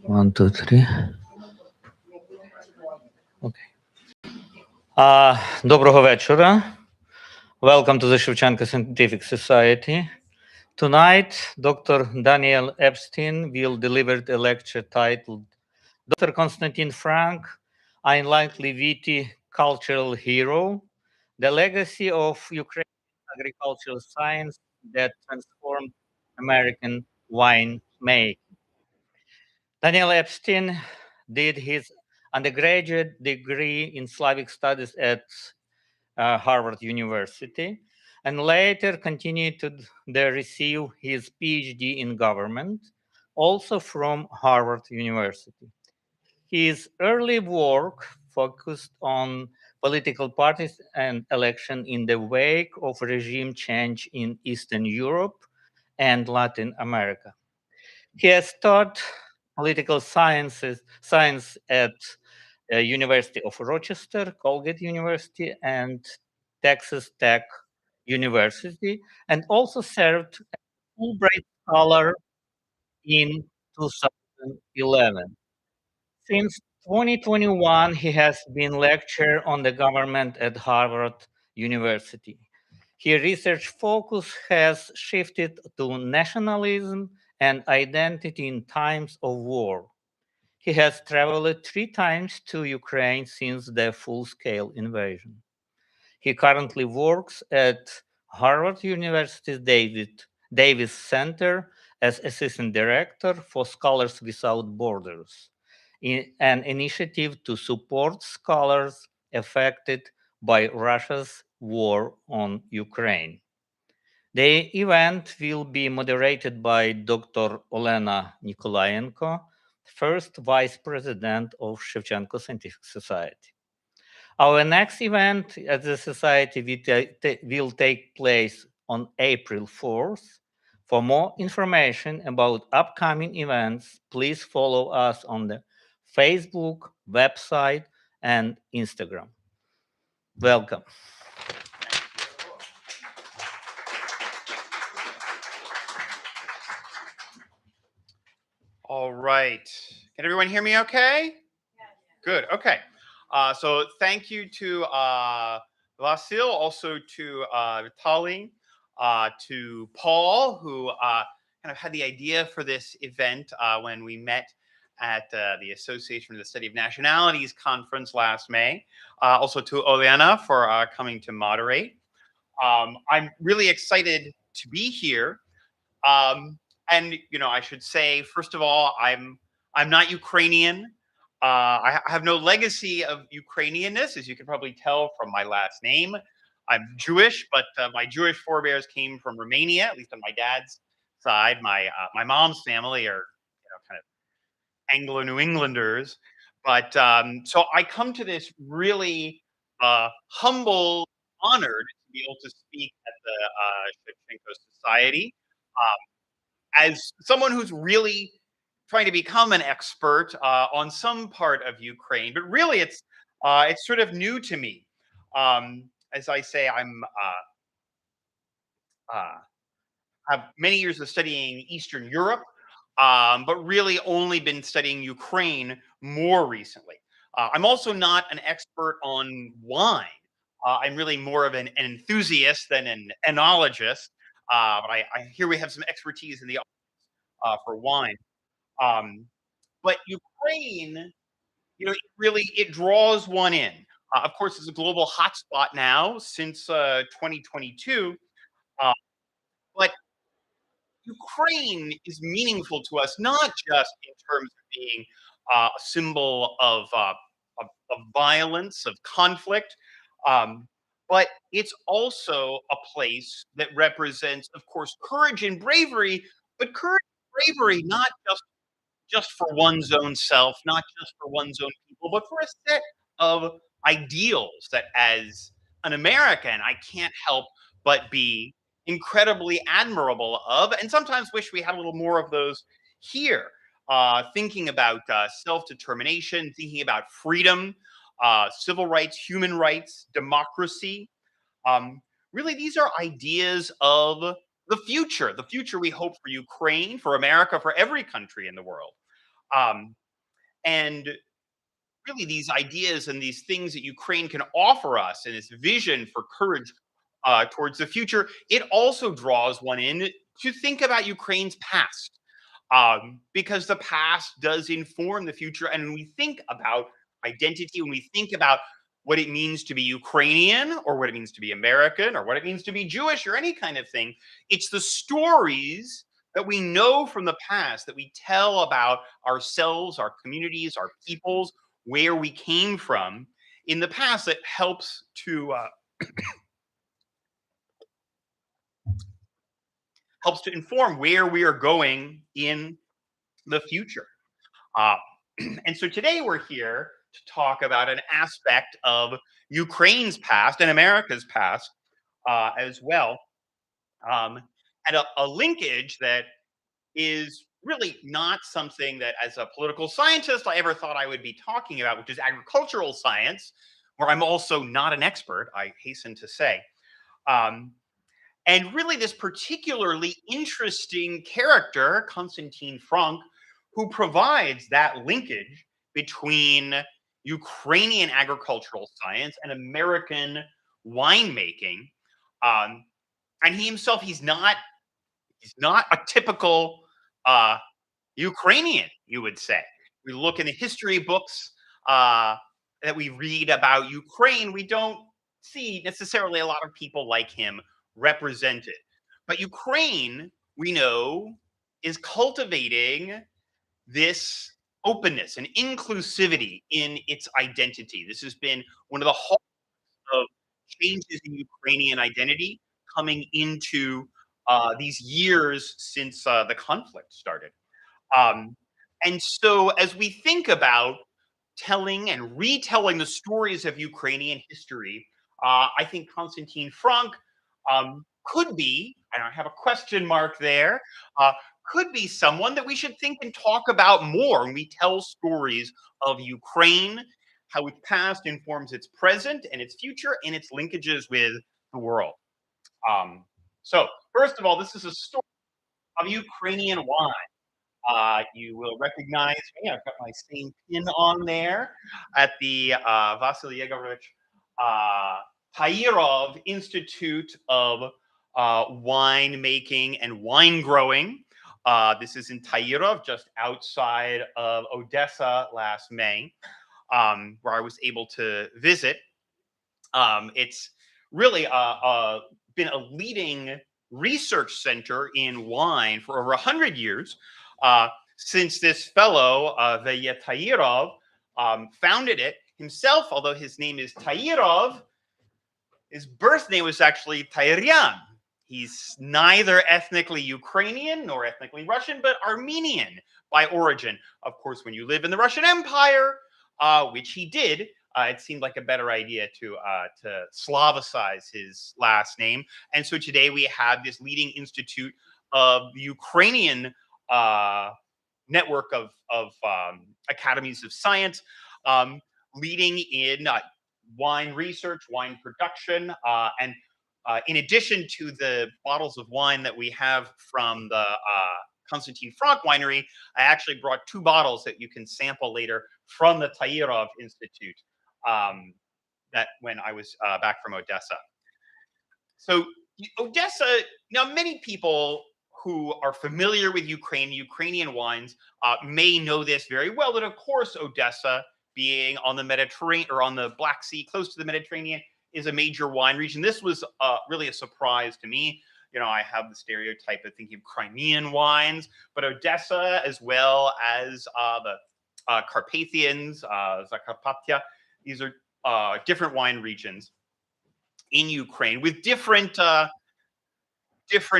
One, two, three. Okay. Доброго вечора. Welcome to the Shevchenko Scientific Society. Tonight, Dr. Daniel Epstein will deliver a lecture titled Dr. Konstantin Frank, Unlikely Viti Cultural Hero, the legacy of Ukrainian agricultural science that transformed American wine making. Daniel Epstein did his undergraduate degree in Slavic studies at Harvard University and later continued to receive his PhD in government, also from Harvard University. His early work focused on political parties and election in the wake of regime change in Eastern Europe and Latin America. He has taught political science at University of Rochester, Colgate University, and Texas Tech University, and also served as Fulbright Scholar in 2011. Since 2021, he has been lecturer on the government at Harvard University. His research focus has shifted to nationalism and identity in times of war. He has traveled 3 times to Ukraine since the full-scale invasion. He currently works at Harvard University's Davis Center as assistant director for Scholars Without Borders, an initiative to support scholars affected by Russia's war on Ukraine. The event will be moderated by Dr. Olena Nikolayenko, first vice president of Shevchenko Scientific Society. Our next event at the Society will take place on April 4th. For more information about upcoming events, please follow us on the Facebook, website, and Instagram. Welcome. All right. Can everyone hear me okay? Good. Okay. So thank you to Vasil, also to Vitaly, to Paul, who kind of had the idea for this event when we met at the Association for the Study of Nationalities conference last May. Also to Oleana for coming to moderate. I'm really excited to be here. And I should say, first of all, I'm not Ukrainian. I have no legacy of Ukrainianness, as you can probably tell from my last name. I'm Jewish, but my Jewish forebears came from Romania, at least on my dad's side. My mom's family are kind of Anglo-New Englanders. But so I come to this really humble, honored to be able to speak at the Shevchenko Society. As someone who's really trying to become an expert on some part of Ukraine, but really it's sort of new to me. As I say, I'm have many years of studying Eastern Europe, but really only been studying Ukraine more recently. I'm also not an expert on wine. I'm really more of an enthusiast than an enologist. But I hear we have some expertise in the for wine. Um, but Ukraine, it draws one in. Of course, it's a global hotspot now since 2022. Uh, but Ukraine is meaningful to us, not just in terms of being a symbol of violence, of conflict, um, but it's also a place that represents, of course, courage and bravery, but courage and bravery not just for one's own self, not just for one's own people, but for a set of ideals that as an American, I can't help but be incredibly admirable of, and sometimes wish we had a little more of those here. Thinking about self-determination, thinking about freedom, civil rights, human rights, democracy. Um, Really, these are ideas of the future we hope for Ukraine, for America, for every country in the world. And really these ideas and these things that Ukraine can offer us and its vision for courage towards the future, it also draws one in to think about Ukraine's past. Because the past does inform the future. And when we think about identity, when we think about what it means to be Ukrainian or what it means to be American or what it means to be Jewish or any kind of thing, it's the stories that we know from the past that we tell about ourselves, our communities, our peoples, where we came from in the past that helps to inform where we are going in the future. Uh, and so today we're here to talk about an aspect of Ukraine's past and America's past as well, um, and a linkage that is really not something that, as a political scientist, I ever thought I would be talking about, which is agricultural science, where I'm also not an expert, I hasten to say. Um, and really, this particularly interesting character, Konstantin Frank, who provides that linkage between Ukrainian agricultural science and American winemaking. Um, and he himself, he's not a typical uh, Ukrainian, you would say. We look in the history books uh, that we read about Ukraine, we don't see necessarily a lot of people like him represented. But Ukraine, we know, is cultivating this openness and inclusivity in its identity. This has been one of the hallmarks of changes in Ukrainian identity coming into these years since the conflict started. Um, and so, as we think about telling and retelling the stories of Ukrainian history, I think Konstantin Frank could be, and I have a question mark there, uh, could be someone that we should think and talk about more when we tell stories of Ukraine, how its past informs its present and its future, and its linkages with the world. Um, so, first of all, this is a story of Ukrainian wine. You will recognize me. I've got my same pin on there at the Vasily Yegorovich uh, Tairov Institute of Winemaking and Wine Growing. This is in Tairov, just outside of Odessa last May, where I was able to visit. It's really been a leading research center in wine for over 100 years, uh, since this fellow, Venya Tairov, founded it himself, although his name is Tairov. His birth name was actually Tairyan. He's neither ethnically Ukrainian nor ethnically Russian, but Armenian by origin. Of course, when you live in the Russian Empire, which he did, it seemed like a better idea to Slavicize his last name. And so today we have this leading institute of the Ukrainian uh, network of academies of science, um, leading in wine research, wine production, and in addition to the bottles of wine that we have from the Konstantin Frank winery, I actually brought two bottles that you can sample later from the Tairov Institute, um, that when I was back from Odessa. So Odessa, now many people who are familiar with Ukraine, Ukrainian wines, may know this very well. That of course Odessa, being on the Mediterranean or on the Black Sea, close to the Mediterranean, is a major wine region. This was really a surprise to me. You know, I have the stereotype of thinking of Crimean wines, but Odessa, as well as the Carpathians, Zakarpattia, these are different wine regions in Ukraine with different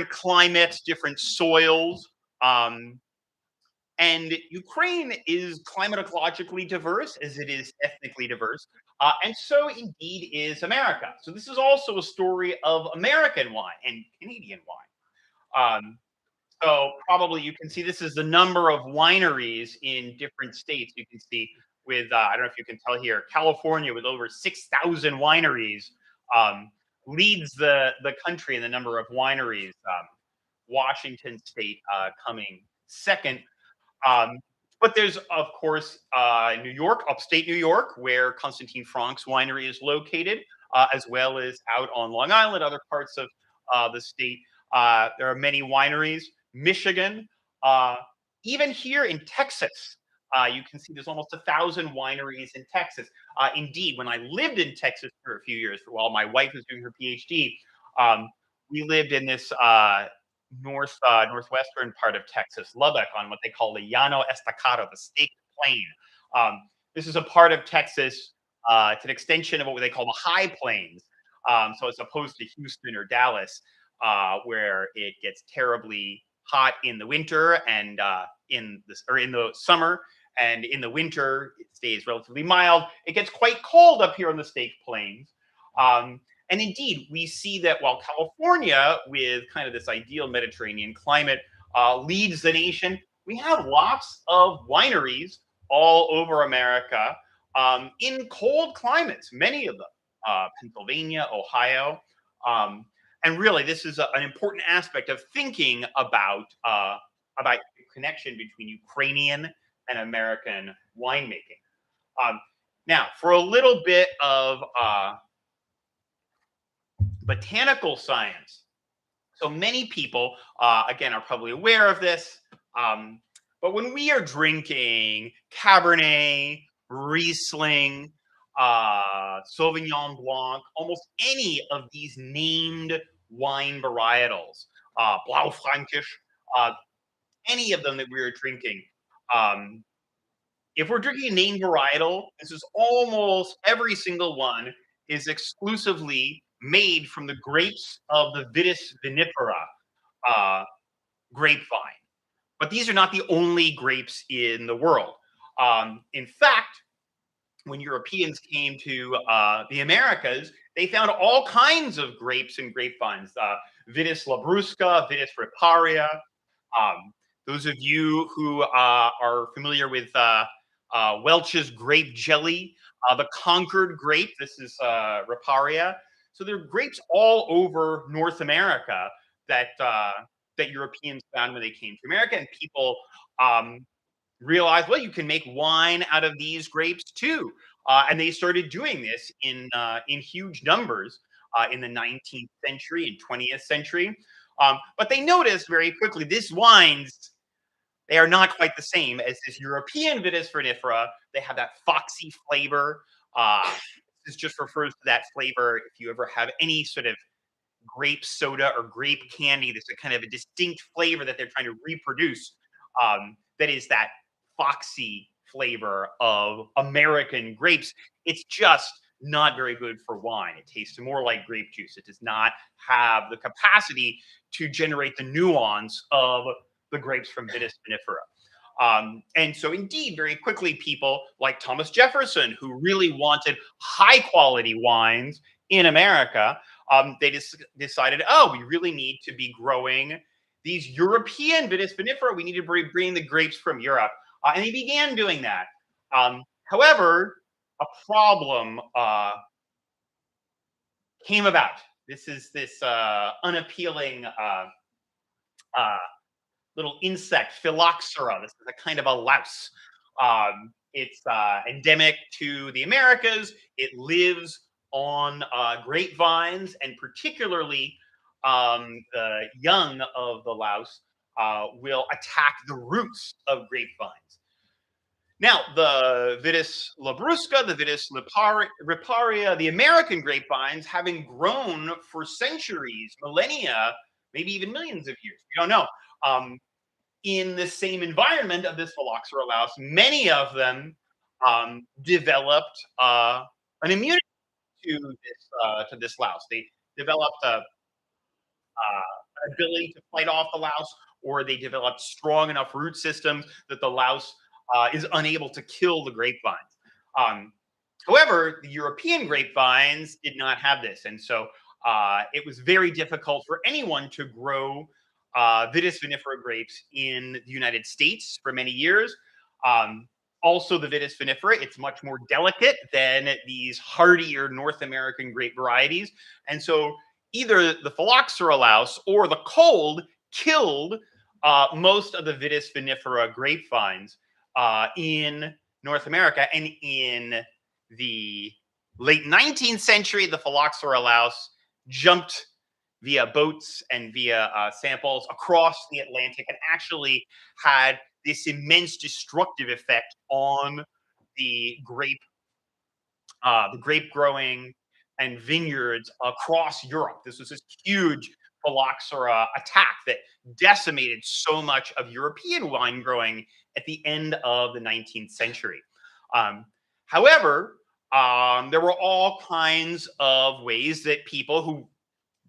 climates, different soils. Um, and Ukraine is climatologically diverse as it is ethnically diverse. And so indeed is America. So this is also a story of American wine and Canadian wine. So probably you can see this is the number of wineries in different states. You can see with, I don't know if you can tell here, California with over 6,000 wineries leads the country in the number of wineries. Washington State coming second. Um, But there's, of course, New York, upstate New York, where Konstantin Frank's winery is located, as well as out on Long Island, other parts of the state. There are many wineries. Michigan, uh, even here in Texas, you can see there's almost 1,000 wineries in Texas. Indeed, when I lived in Texas for a few years, while my wife was doing her PhD, um, we lived in this northwestern part of Texas, Lubbock, on what they call the Llano Estacado, the Staked Plain. This is a part of Texas. It's an extension of what they call the High Plains. So as opposed to Houston or Dallas, where it gets terribly hot in the winter and in the summer, and in the winter it stays relatively mild. It gets quite cold up here on the Staked Plains. And indeed, we see that while California, with kind of this ideal Mediterranean climate, leads the nation, we have lots of wineries all over America in cold climates, many of them, Pennsylvania, Ohio. And really, this is an important aspect of thinking about the connection between Ukrainian and American winemaking. Now, for a little bit of botanical science. So many people, again, are probably aware of this. But when we are drinking Cabernet, Riesling, Sauvignon Blanc, almost any of these named wine varietals, Blaufränkisch, any of them that we are drinking, if we're drinking a named varietal, this is almost every single one is exclusively made from the grapes of the Vitis vinifera grapevine. But these are not the only grapes in the world. In fact, when Europeans came to the Americas, they found all kinds of grapes and grapevines. Vitis labrusca, Vitis riparia. Those of you who are familiar with Welch's grape jelly, the Concord grape, this is riparia. So there are grapes all over North America that Europeans found when they came to America, and people realized, well, you can make wine out of these grapes too, and they started doing this in huge numbers in the 19th century and 20th century. But they noticed very quickly these wines, they are not quite the same as this European Vitis vinifera. They have that foxy flavor. This just refers to that flavor. If you ever have any sort of grape soda or grape candy, there's a kind of a distinct flavor that they're trying to reproduce. That is that foxy flavor of American grapes. It's just not very good for wine. It tastes more like grape juice. It does not have the capacity to generate the nuance of the grapes from Vitis vinifera. And so indeed, very quickly, people like Thomas Jefferson, who really wanted high quality wines in America, they decided, oh, we really need to be growing these European Vitis vinifera. We need to bring the grapes from Europe. And they began doing that. However, a problem came about. This is this unappealing little insect, phylloxera. This is a kind of a louse. It's endemic to the Americas. It lives on grapevines, and particularly the young of the louse will attack the roots of grapevines. Now, the Vitis labrusca, the Vitis riparia, the American grapevines, having grown for centuries, millennia, maybe even millions of years, we don't know, in the same environment of this phylloxera louse, many of them developed an immunity to this louse. They developed an ability to fight off the louse, or they developed strong enough root systems that the louse is unable to kill the grapevines. However, the European grapevines did not have this, and so it was very difficult for anyone to grow Vitis vinifera grapes in the United States for many years. Also, the Vitis vinifera, it's much more delicate than these hardier North American grape varieties. And so either the phylloxera louse or the cold killed most of the Vitis vinifera grapevines in North America. And in the late 19th century, the phylloxera louse jumped via boats and via samples across the Atlantic and actually had this immense destructive effect on the grape growing and vineyards across Europe. This was this huge phylloxera attack that decimated so much of European wine growing at the end of the 19th century. Um, However, there were all kinds of ways that people who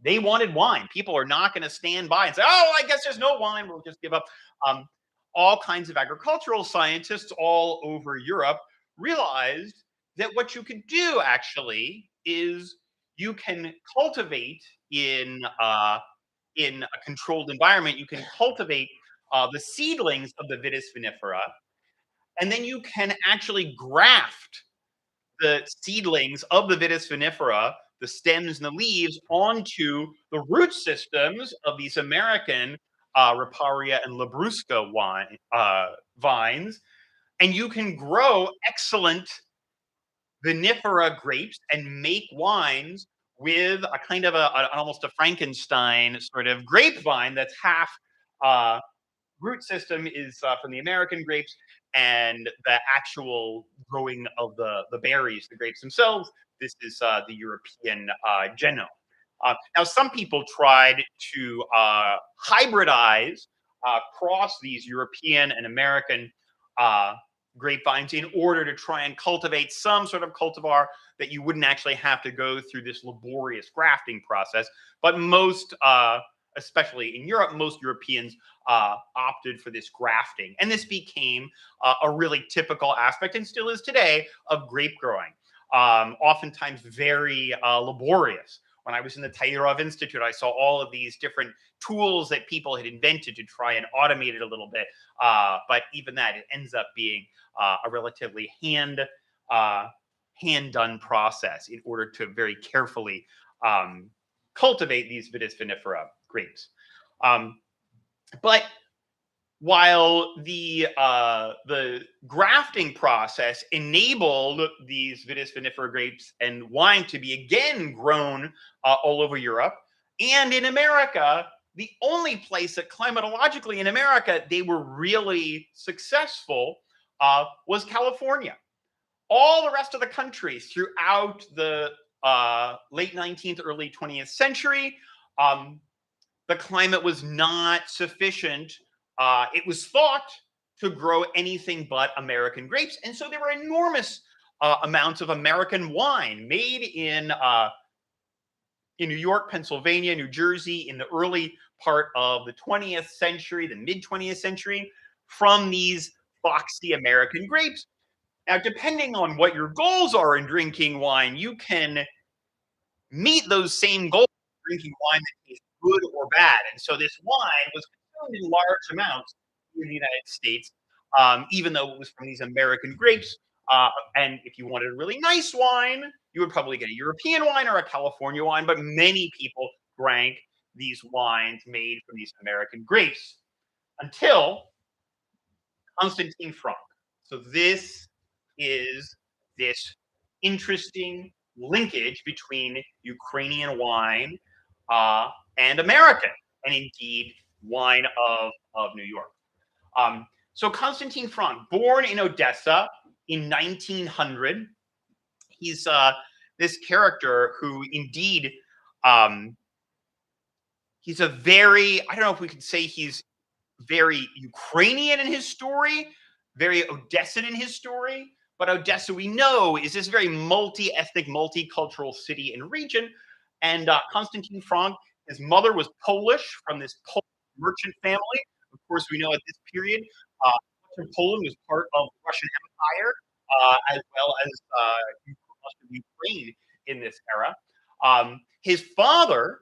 they wanted wine. People are not going to stand by and say, "Oh, I guess there's no wine. We'll just give up." Um, all kinds of agricultural scientists all over Europe realized that what you could do actually is you can cultivate in a controlled environment. You can cultivate the seedlings of the Vitis vinifera, and then you can actually graft the seedlings of the Vitis vinifera, the stems and the leaves, onto the root systems of these American Riparia and Labrusca vines, and you can grow excellent vinifera grapes and make wines with a kind of almost a Frankenstein sort of grapevine that's half uh, root system is from the American grapes, and the actual growing of the berries, the grapes themselves, this is the European genome. Now, some people tried to hybridize, cross these European and American uh, grapevines in order to try and cultivate some sort of cultivar that you wouldn't actually have to go through this laborious grafting process. But most, especially in Europe, most Europeans opted for this grafting. And this became a really typical aspect, and still is today, of grape growing. Oftentimes very laborious. When I was in the Tairov Institute, I saw all of these different tools that people had invented to try and automate it a little bit. But even that, it ends up being a relatively hand-done process in order to very carefully cultivate these Vitis vinifera grapes. But while the grafting process enabled these Vitis vinifera grapes and wine to be again grown all over Europe and in America, the only place that climatologically in America they were really successful was California. All the rest of the countries throughout the late 19th, early 20th century, the climate was not sufficient. It was thought to grow anything but American grapes. And so there were enormous amounts of American wine made in New York, Pennsylvania, New Jersey in the early part of the 20th century, the mid 20th century, from these foxy American grapes. Now, depending on what your goals are in drinking wine, you can meet those same goals drinking wine that tastes good or bad. And so this wine was consumed in large amounts in the United States, even though it was from these American grapes. And if you wanted a really nice wine, you would probably get a European wine or a California wine, but many people drank these wines made from these American grapes until Konstantin Frank. So this is this interesting linkage between Ukrainian wine and American, and indeed wine of New York. So Konstantin Frank, born in Odessa in 1900, he's this character who indeed he's a very, I don't know if we could say he's very Ukrainian in his story, very Odessan in his story. But Odessa, we know, is this very multi-ethnic, multicultural city and region. And Konstantin Frank, his mother was Polish from this Polish merchant family. Of course, we know at this period, Poland was part of the Russian Empire, as well as most of Ukraine in this era. His father,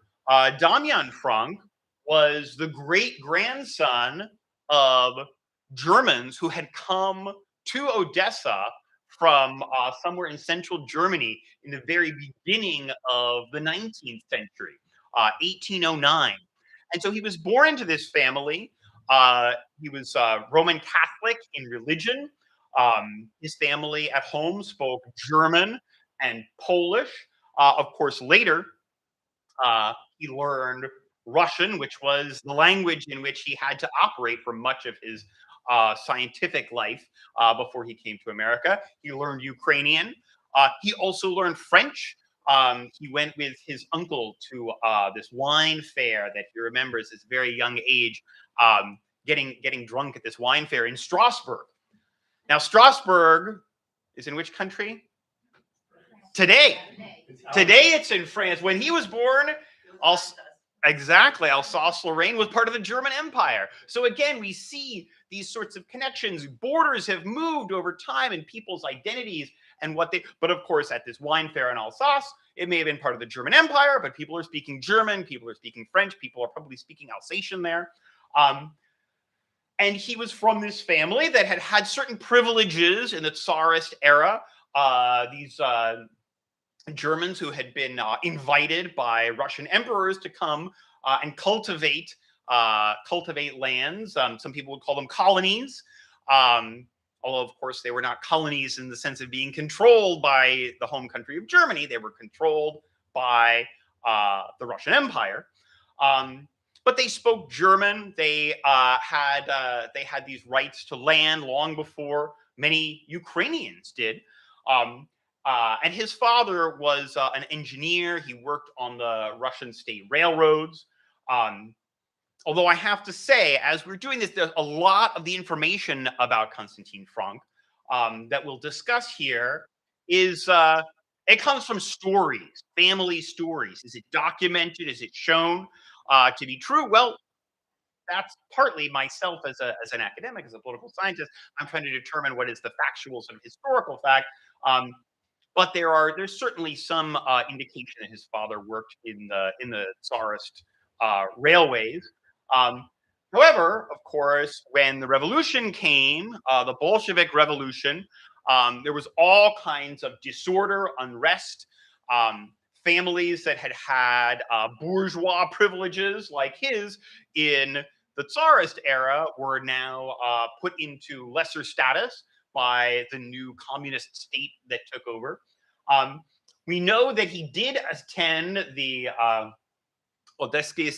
Damian Frank, was the great grandson of Germans who had come to Odessa from somewhere in central Germany in the very beginning of the 19th century, 1809. And so he was born into this family. He was Roman Catholic in religion. His family at home spoke German and Polish. Of course, later he learned Russian, which was the language in which he had to operate for much of his scientific life before he came to America. He learned Ukrainian. He also learned French. He went with his uncle to this wine fair that he remembers at a very young age, getting drunk at this wine fair in Strasbourg. Now, Strasbourg is in which country? Today. Today it's in France. When he was born, exactly, Alsace-Lorraine was part of the German Empire. So again, we see these sorts of connections. Borders have moved over time in people's identities and what they. But of course, at this wine fair in Alsace, it may have been part of the German Empire, but people are speaking German, people are speaking French, people are probably speaking Alsatian there. And he was from this family that had had certain privileges in the Tsarist era. These Germans who had been invited by Russian emperors to come and cultivate lands. Some people would call them colonies, although of course they were not colonies in the sense of being controlled by the home country of Germany. They were controlled by the Russian Empire. But they spoke German. They had these rights to land long before many Ukrainians did. And his father was an engineer. He worked on the Russian state railroads. Although I have to say, as we're doing this, there's a lot of the information about Konstantin Frank that we'll discuss here is it comes from stories, family stories. Is it documented? Is it shown to be true? Well, that's partly myself as an academic, as a political scientist. I'm trying to determine what is the factual sort of historical fact. But there's certainly some indication that his father worked in the Tsarist railways. However, of course, when the revolution came, the Bolshevik Revolution, there was all kinds of disorder, unrest. Families that had had bourgeois privileges like his in the Tsarist era were now put into lesser status by the new communist state that took over. We know that he did attend the Odessa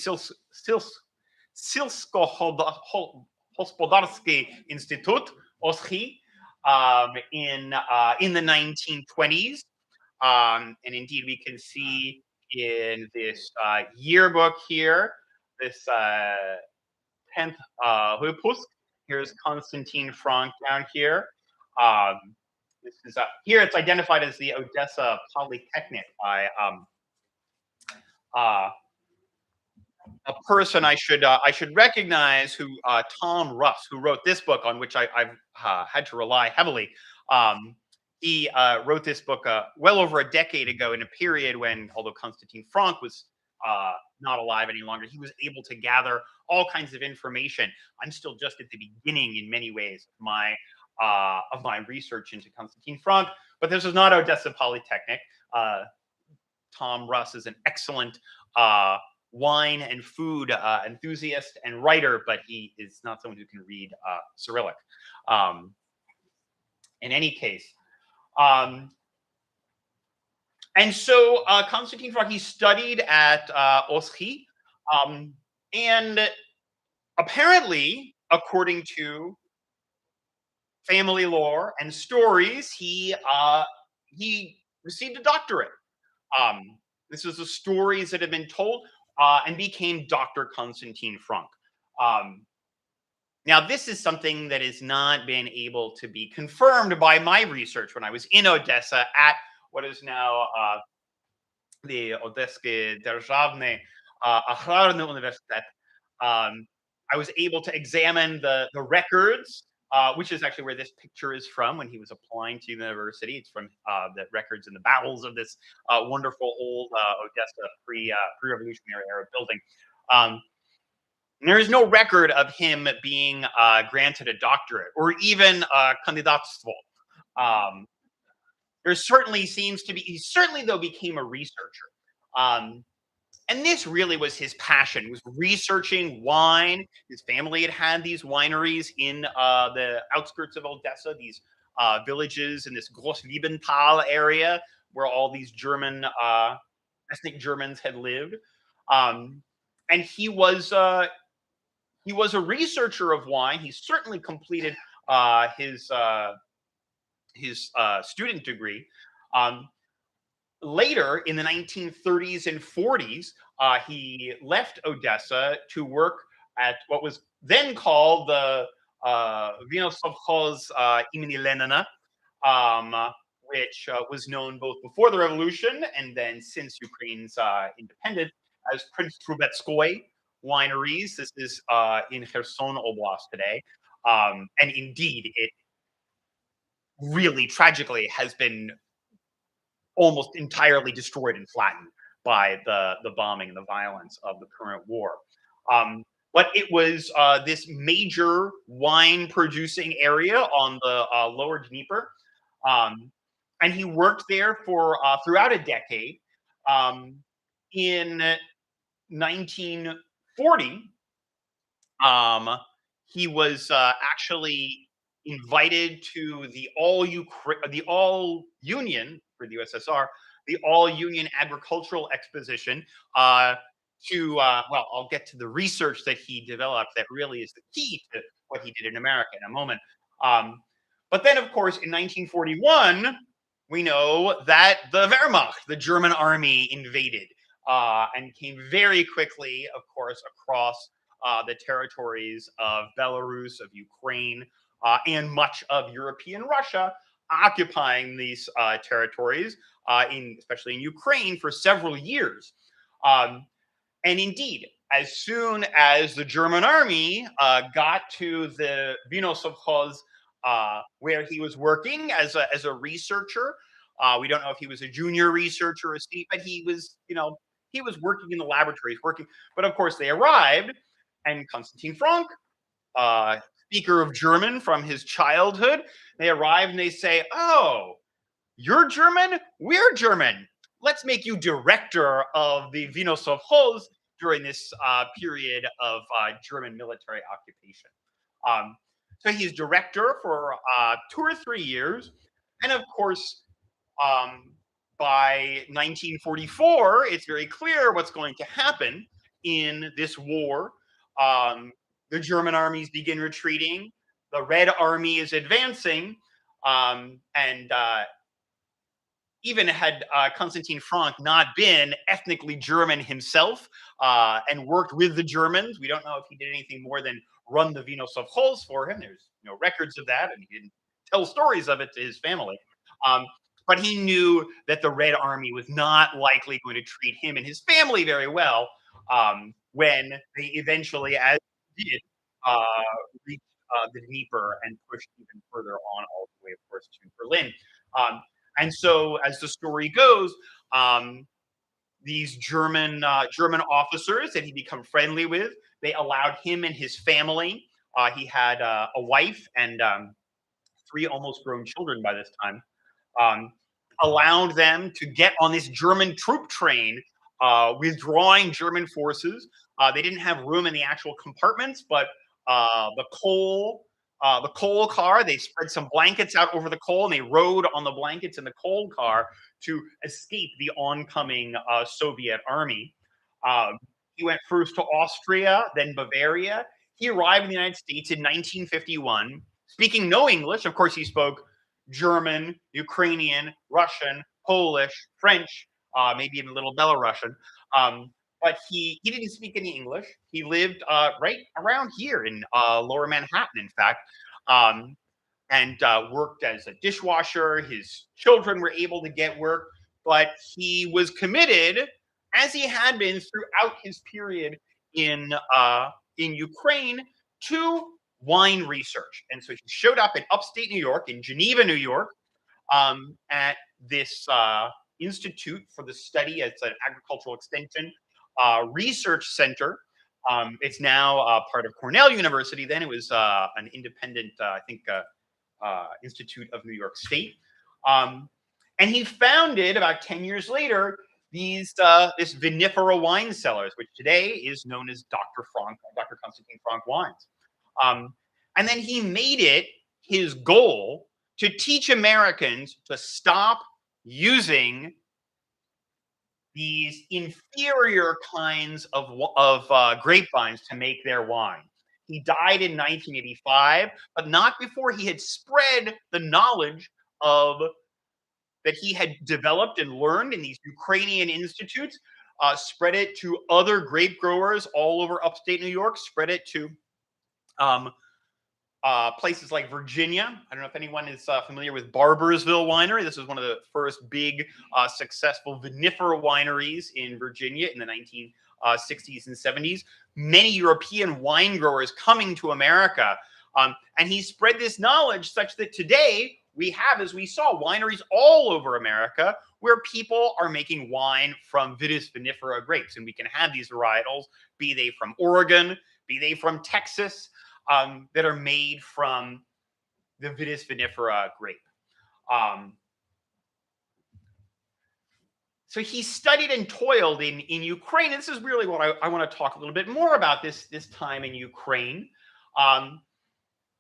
Silsko-Hospodarsky Institute, OSHI, in the 1920s. And indeed, we can see in this yearbook here, this 10th Wypusk. Here's Konstantin Frank down here. This is here. It's identified as the Odessa Polytechnic by a person I should recognize, who Tom Russ, who wrote this book on which I've had to rely heavily. He wrote this book well over a decade ago, in a period when, although Konstantin Frank was not alive any longer, he was able to gather all kinds of information. I'm still just at the beginning, in many ways, of my research into Konstantin Frank, but this is not Odessa Polytechnic. Tom Russ is an excellent wine and food enthusiast and writer, but he is not someone who can read Cyrillic. In any case, and so Konstantin Frank, he studied at OSHI, and apparently, according to family lore and stories, he received a doctorate. This is the stories that have been told, and became Dr. Konstantin Frank. Now, this is something that has not been able to be confirmed by my research when I was in Odessa at what is now the Odesky Державny Agrarny Universitet. I was able to examine the records, which is actually where this picture is from when he was applying to the university. It's from the records in the bowels of this wonderful old Odessa pre-revolutionary era building. There is no record of him being granted a doctorate or even a kandidatstvo. There certainly seems to be, he certainly, though, became a researcher. And this really was his passion, was researching wine. His family had had these wineries in the outskirts of Odessa, these villages in this Großliebental area where all these German ethnic Germans had lived. Um, and he was a researcher of wine. He certainly completed his student degree. Um, Later in the 1930s and 40s, he left Odessa to work at what was then called the Vinosovkhoz imeni Lenina, which was known both before the revolution and then since Ukraine's independence as Prince Trubetskoy wineries. This is in Kherson Oblast today. And indeed, it really tragically has been almost entirely destroyed and flattened by the bombing and the violence of the current war. Um, but it was this major wine producing area on the lower Dnieper. Um, and he worked there for throughout a decade. In 1940, um, he was actually invited to the All Union for the USSR, the All Union Agricultural Exposition. Well, I'll get to the research that he developed that really is the key to what he did in America in a moment. Um, but then, of course, in 1941, we know that the Wehrmacht, the German army, invaded and came very quickly, of course, across the territories of Belarus, of Ukraine, and much of European Russia, occupying these territories, especially in Ukraine, for several years. Um, and indeed, as soon as the German army got to the Vinosovkhoz, where he was working as a researcher, we don't know if he was a junior researcher or but he was, he was working in the laboratories, working. But of course, they arrived, and Konstantin Frank, uh, speaker of German from his childhood, they arrive and they say, "Oh, you're German? We're German. Let's make you director of the Vinosovkhoz during this period of German military occupation." Um, so he's director for 2 or 3 years. And of course, um, by 1944, it's very clear what's going to happen in this war. Um, the German armies begin retreating. The Red Army is advancing. And even had Konstantin Frank not been ethnically German himself and worked with the Germans, we don't know if he did anything more than run the Vinosovkhoz for him. There's no records of that, and he didn't tell stories of it to his family. Um, but he knew that the Red Army was not likely going to treat him and his family very well when they eventually, as they did, uh, reached the Dnieper and pushed even further on all the way, of course, to Berlin. Um, and so, as the story goes, these German officers that he become friendly with, they allowed him and his family. He had a wife and 3 almost grown children by this time. Um, Allowed them to get on this German troop train, withdrawing German forces. They didn't have room in the actual compartments, but the coal car, they spread some blankets out over the coal and they rode on the blankets in the coal car to escape the oncoming Soviet army. Um, he went first to Austria, then Bavaria. He arrived in the United States in 1951, speaking no English. Of course, he spoke German, Ukrainian, Russian, Polish, French, maybe even a little Belarusian. But he didn't speak any English. He lived right around here in Lower Manhattan, in fact, um, and worked as a dishwasher. His children were able to get work, but he was committed, as he had been throughout his period in Ukraine, to wine research. And so he showed up in upstate New York, in Geneva, New York, at this Institute for the Study. It's an agricultural extension research center. It's now part of Cornell University. Then it was an independent, I think, Institute of New York State. And he founded about 10 years later this vinifera wine cellars, which today is known as Dr. Konstantin Frank Wines. And then he made it his goal to teach Americans to stop using these inferior kinds of grapevines to make their wine. He died in 1985, but not before he had spread the knowledge of that he had developed and learned in these Ukrainian institutes, spread it to other grape growers all over upstate New York, spread it to um, places like Virginia. I don't know if anyone is familiar with Barbersville Winery. This was one of the first big successful vinifera wineries in Virginia in the 1960s and 70s. Many European wine growers coming to America. And he spread this knowledge such that today we have, as we saw, wineries all over America where people are making wine from Vitis vinifera grapes. And we can have these varietals, be they from Oregon, be they from Texas, that are made from the Vitis vinifera grape. So he studied and toiled in Ukraine. And this is really what I want to talk a little bit more about this time in Ukraine.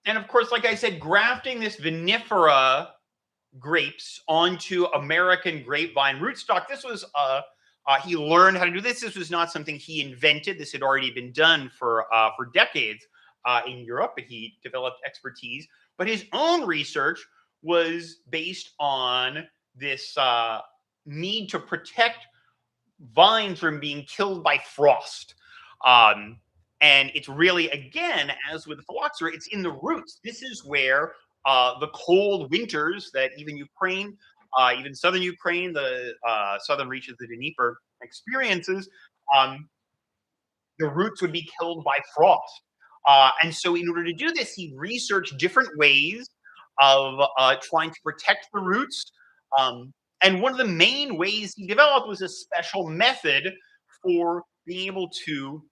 And of course, like I said, grafting this vinifera grapes onto American grapevine rootstock. This was he learned how to do this. This was not something he invented. This had already been done for decades in Europe, and he developed expertise. But his own research was based on this need to protect vines from being killed by frost. And it's really, again, as with phylloxera, it's in the roots. This is where the cold winters that even Ukraine, even southern Ukraine, the southern reaches of the Dnieper experiences, the roots would be killed by frost. And so in order to do this, he researched different ways of trying to protect the roots. And one of the main ways he developed was a special method for being able to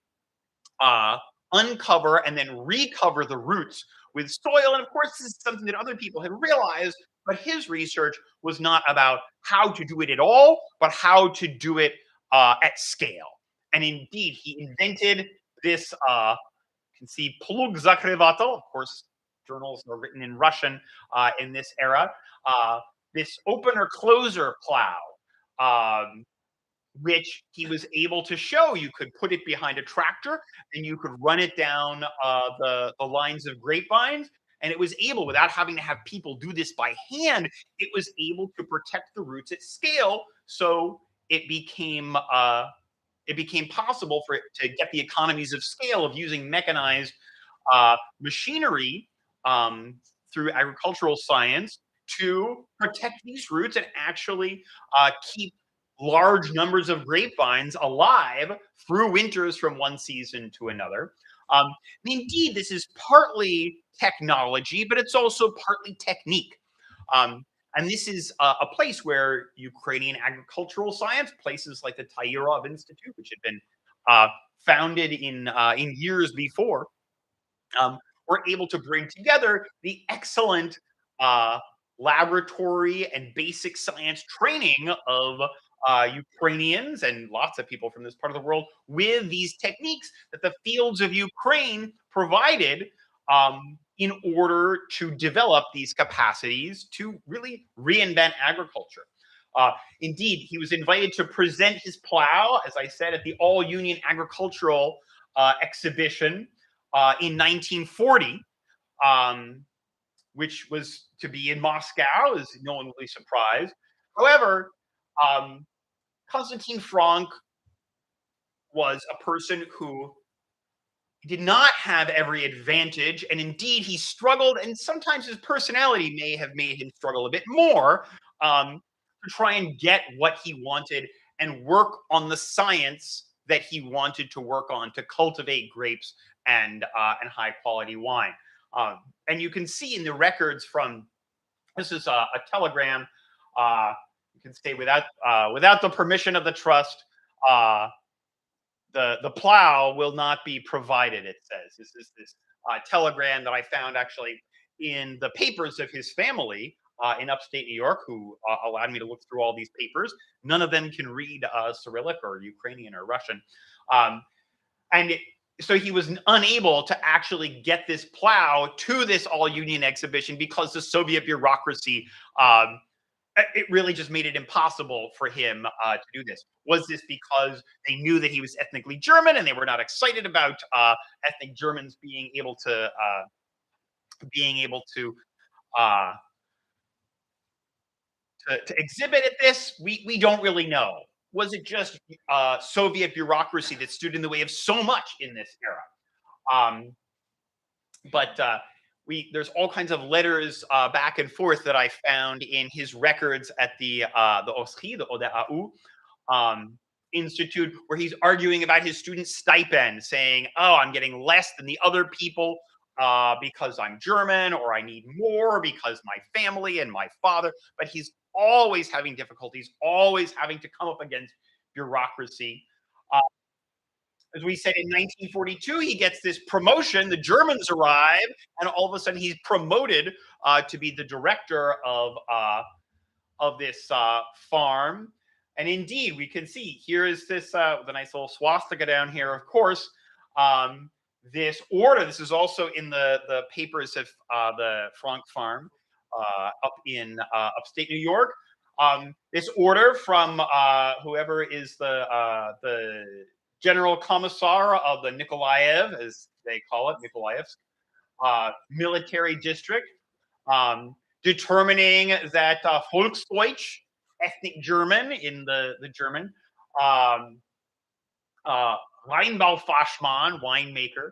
uncover and then recover the roots with soil. And of course, this is something that other people had realized, but his research was not about how to do it at all, but how to do it at scale. And indeed, he invented this, you can see plug zakryvato, of course, journals are written in Russian in this era, this opener closer plow. Which he was able to show you could put it behind a tractor and you could run it down the lines of grapevines. And it was able, without having to have people do this by hand, it was able to protect the roots at scale. So it became possible for it to get the economies of scale of using mechanized machinery through agricultural science to protect these roots and actually keep large numbers of grapevines alive through winters from one season to another. Indeed, this is partly technology, but it's also partly technique. And this is a place where Ukrainian agricultural science, places like the Tairov Institute, which had been founded in years before, were able to bring together the excellent laboratory and basic science training of Ukrainians and lots of people from this part of the world with these techniques that the fields of Ukraine provided in order to develop these capacities to really reinvent agriculture. Indeed, he was invited to present his plow, as I said, at the All Union Agricultural Exhibition in 1940. Which was to be in Moscow, as no one will be surprised. However, Konstantin Frank was a person who did not have every advantage, and indeed he struggled, and sometimes his personality may have made him struggle a bit more to try and get what he wanted and work on the science that he wanted to work on to cultivate grapes and high quality wine. And you can see in the records from this is a telegram. You can say without the permission of the trust, the plow will not be provided. It says this is this telegram that I found actually in the papers of his family in upstate New York, who allowed me to look through all these papers. None of them can read Cyrillic or Ukrainian or Russian, and so he was unable to actually get this plow to this all-union exhibition because the Soviet bureaucracy, um, it really just made it impossible for him to do this. Was this because they knew that he was ethnically German and they were not excited about ethnic Germans being able uh, to exhibit at this? We don't really know. Was it just Soviet bureaucracy that stood in the way of so much in this era? Um, but there's all kinds of letters back and forth that I found in his records at the OSRI, the ODAU, institute, where he's arguing about his student stipend, saying, "Oh, I'm getting less than the other people because I'm German, or I need more because my family and my father." But he's always having difficulties, always having to come up against bureaucracy. Uh, as we said, in 1942, he gets this promotion. The Germans arrive, and all of a sudden, he's promoted to be the director of this farm. And indeed, we can see here is this the nice little swastika down here, of course. Um, this order, this is also in the papers of the Frank farm up in upstate New York. This order from whoever is the general commissar of the Nikolaev, as they call it, Nikolaevsk military district, um, determining that Volksdeutsch, ethnic German in the German, um, uh, Weinbaufachmann, winemaker,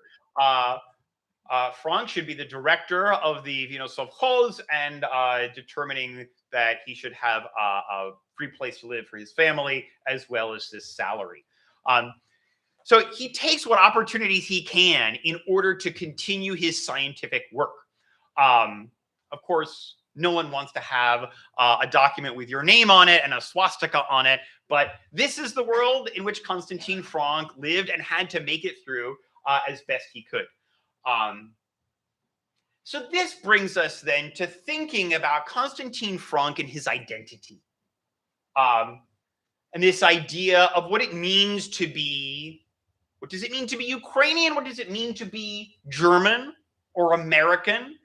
uh, Frank should be the director of the Vino Sovkhoz, and determining that he should have a free place to live for his family as well as this salary. Um, so he takes what opportunities he can in order to continue his scientific work. Of course, no one wants to have a document with your name on it and a swastika on it, but this is the world in which Konstantin Frank lived and had to make it through as best he could. So this brings us then to thinking about Konstantin Frank and his identity. And this idea of what it means to be, what does it mean to be Ukrainian? What does it mean to be German or American?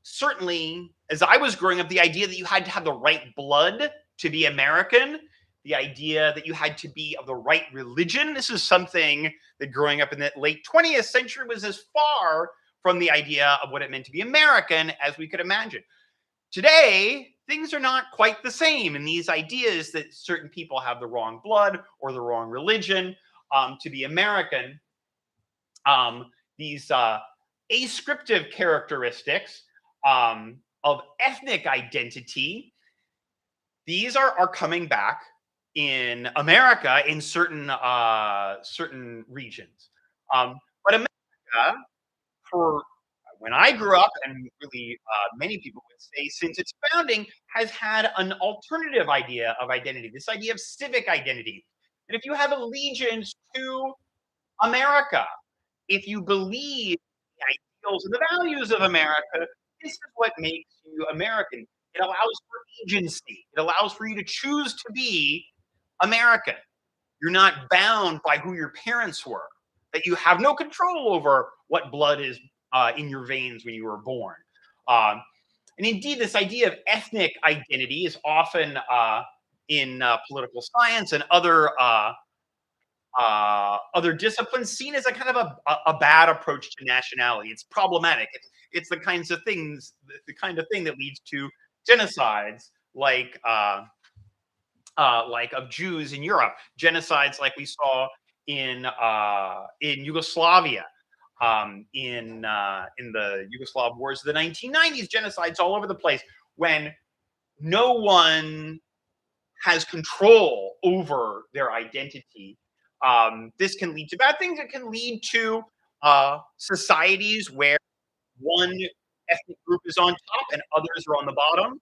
Certainly, as I was growing up, the idea that you had to have the right blood to be American, the idea that you had to be of the right religion. This is something that growing up in the late 20th century was as far from the idea of what it meant to be American as we could imagine. Today, things are not quite the same. And these ideas that certain people have the wrong blood or the wrong religion to be American, these ascriptive characteristics of ethnic identity, these are coming back in America in certain regions. But America, for when I grew up, and really many people would say since its founding, has had an alternative idea of identity, this idea of civic identity. And if you have allegiance to America, if you believe the ideals and the values of America, this is what makes you American. It allows for agency. It allows for you to choose to be American. You're not bound by who your parents were, that you have no control over what blood is in your veins when you were born. And indeed, this idea of ethnic identity is often in political science and other disciplines seen as a kind of a bad approach to nationality. It's problematic. It's the kinds of things, the kind of thing that leads to genocides like of Jews in Europe, genocides like we saw in Yugoslavia, in the Yugoslav wars of the 1990s, genocides all over the place when no one has control over their identity. This can lead to bad things. It can lead to societies where one ethnic group is on top and others are on the bottom.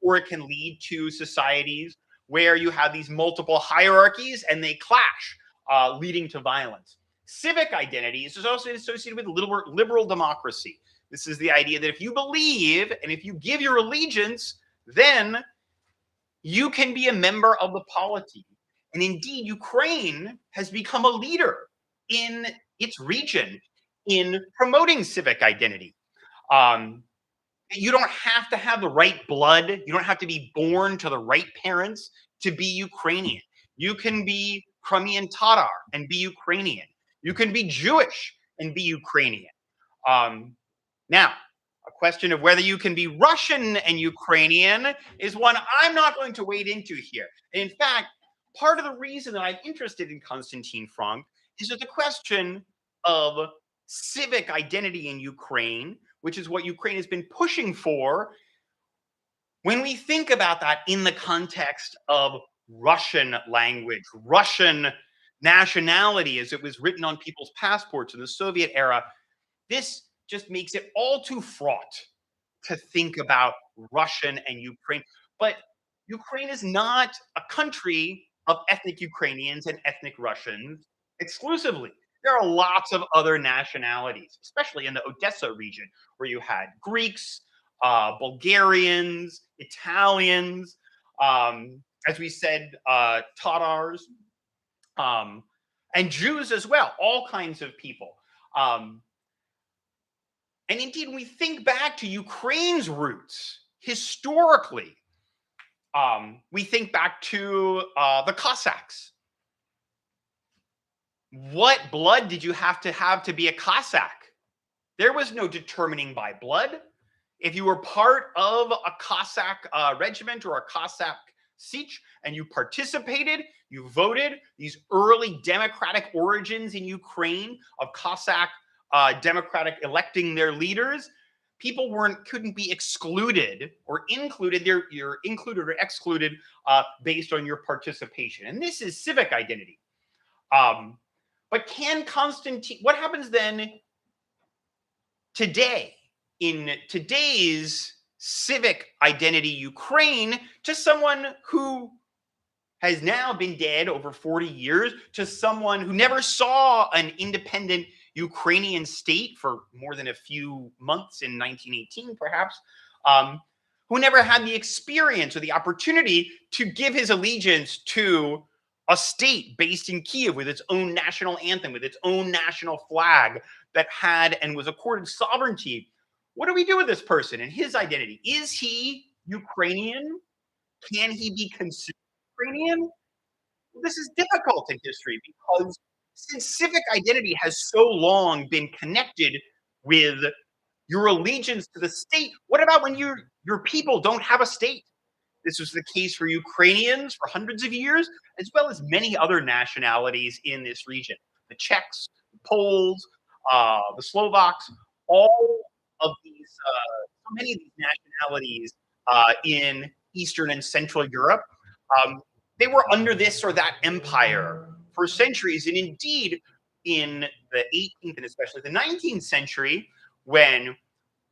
Or it can lead to societies where you have these multiple hierarchies and they clash, leading to violence. Civic identity is also associated with liberal democracy. This is the idea that if you believe and if you give your allegiance, then you can be a member of the polity. And indeed, Ukraine has become a leader in its region in promoting civic identity. You don't have to have the right blood. You don't have to be born to the right parents to be Ukrainian. You can be Crimean Tatar and be Ukrainian. You can be Jewish and be Ukrainian. Now, a question of whether you can be Russian and Ukrainian is one I'm not going to wade into here. In fact, part of the reason that I'm interested in Konstantin Frank is that the question of civic identity in Ukraine, which is what Ukraine has been pushing for, when we think about that in the context of Russian language, Russian nationality as it was written on people's passports in the Soviet era, this just makes it all too fraught to think about Russian and Ukraine. But Ukraine is not a country of ethnic Ukrainians and ethnic Russians exclusively. There are lots of other nationalities, especially in the Odessa region, where you had Greeks, Bulgarians, Italians, as we said, Tatars, and Jews as well, all kinds of people. And indeed, when we think back to Ukraine's roots historically, we think back to the Cossacks. What blood did you have to be a Cossack? There was no determining by blood. If you were part of a Cossack regiment or a Cossack Sich and you participated, you voted, these early democratic origins in Ukraine of Cossack democratic electing their leaders, people couldn't be excluded or included. You're included or excluded based on your participation. And this is civic identity. But can Konstantin, what happens then today in today's civic identity Ukraine to someone who has now been dead over 40 years, to someone who never saw an independent Ukrainian state for more than a few months in 1918, perhaps, who never had the experience or the opportunity to give his allegiance to a state based in Kiev with its own national anthem, with its own national flag that had and was accorded sovereignty. What do we do with this person and his identity? Is he Ukrainian? Can he be considered Ukrainian? Well, this is difficult in history because since civic identity has so long been connected with your allegiance to the state, what about when your people don't have a state? This was the case for Ukrainians for hundreds of years, as well as many other nationalities in this region. The Czechs, the Poles, the Slovaks, all of these, so many of these nationalities in Eastern and Central Europe, they were under this or that empire for centuries. And indeed, in the 18th and especially the 19th century, when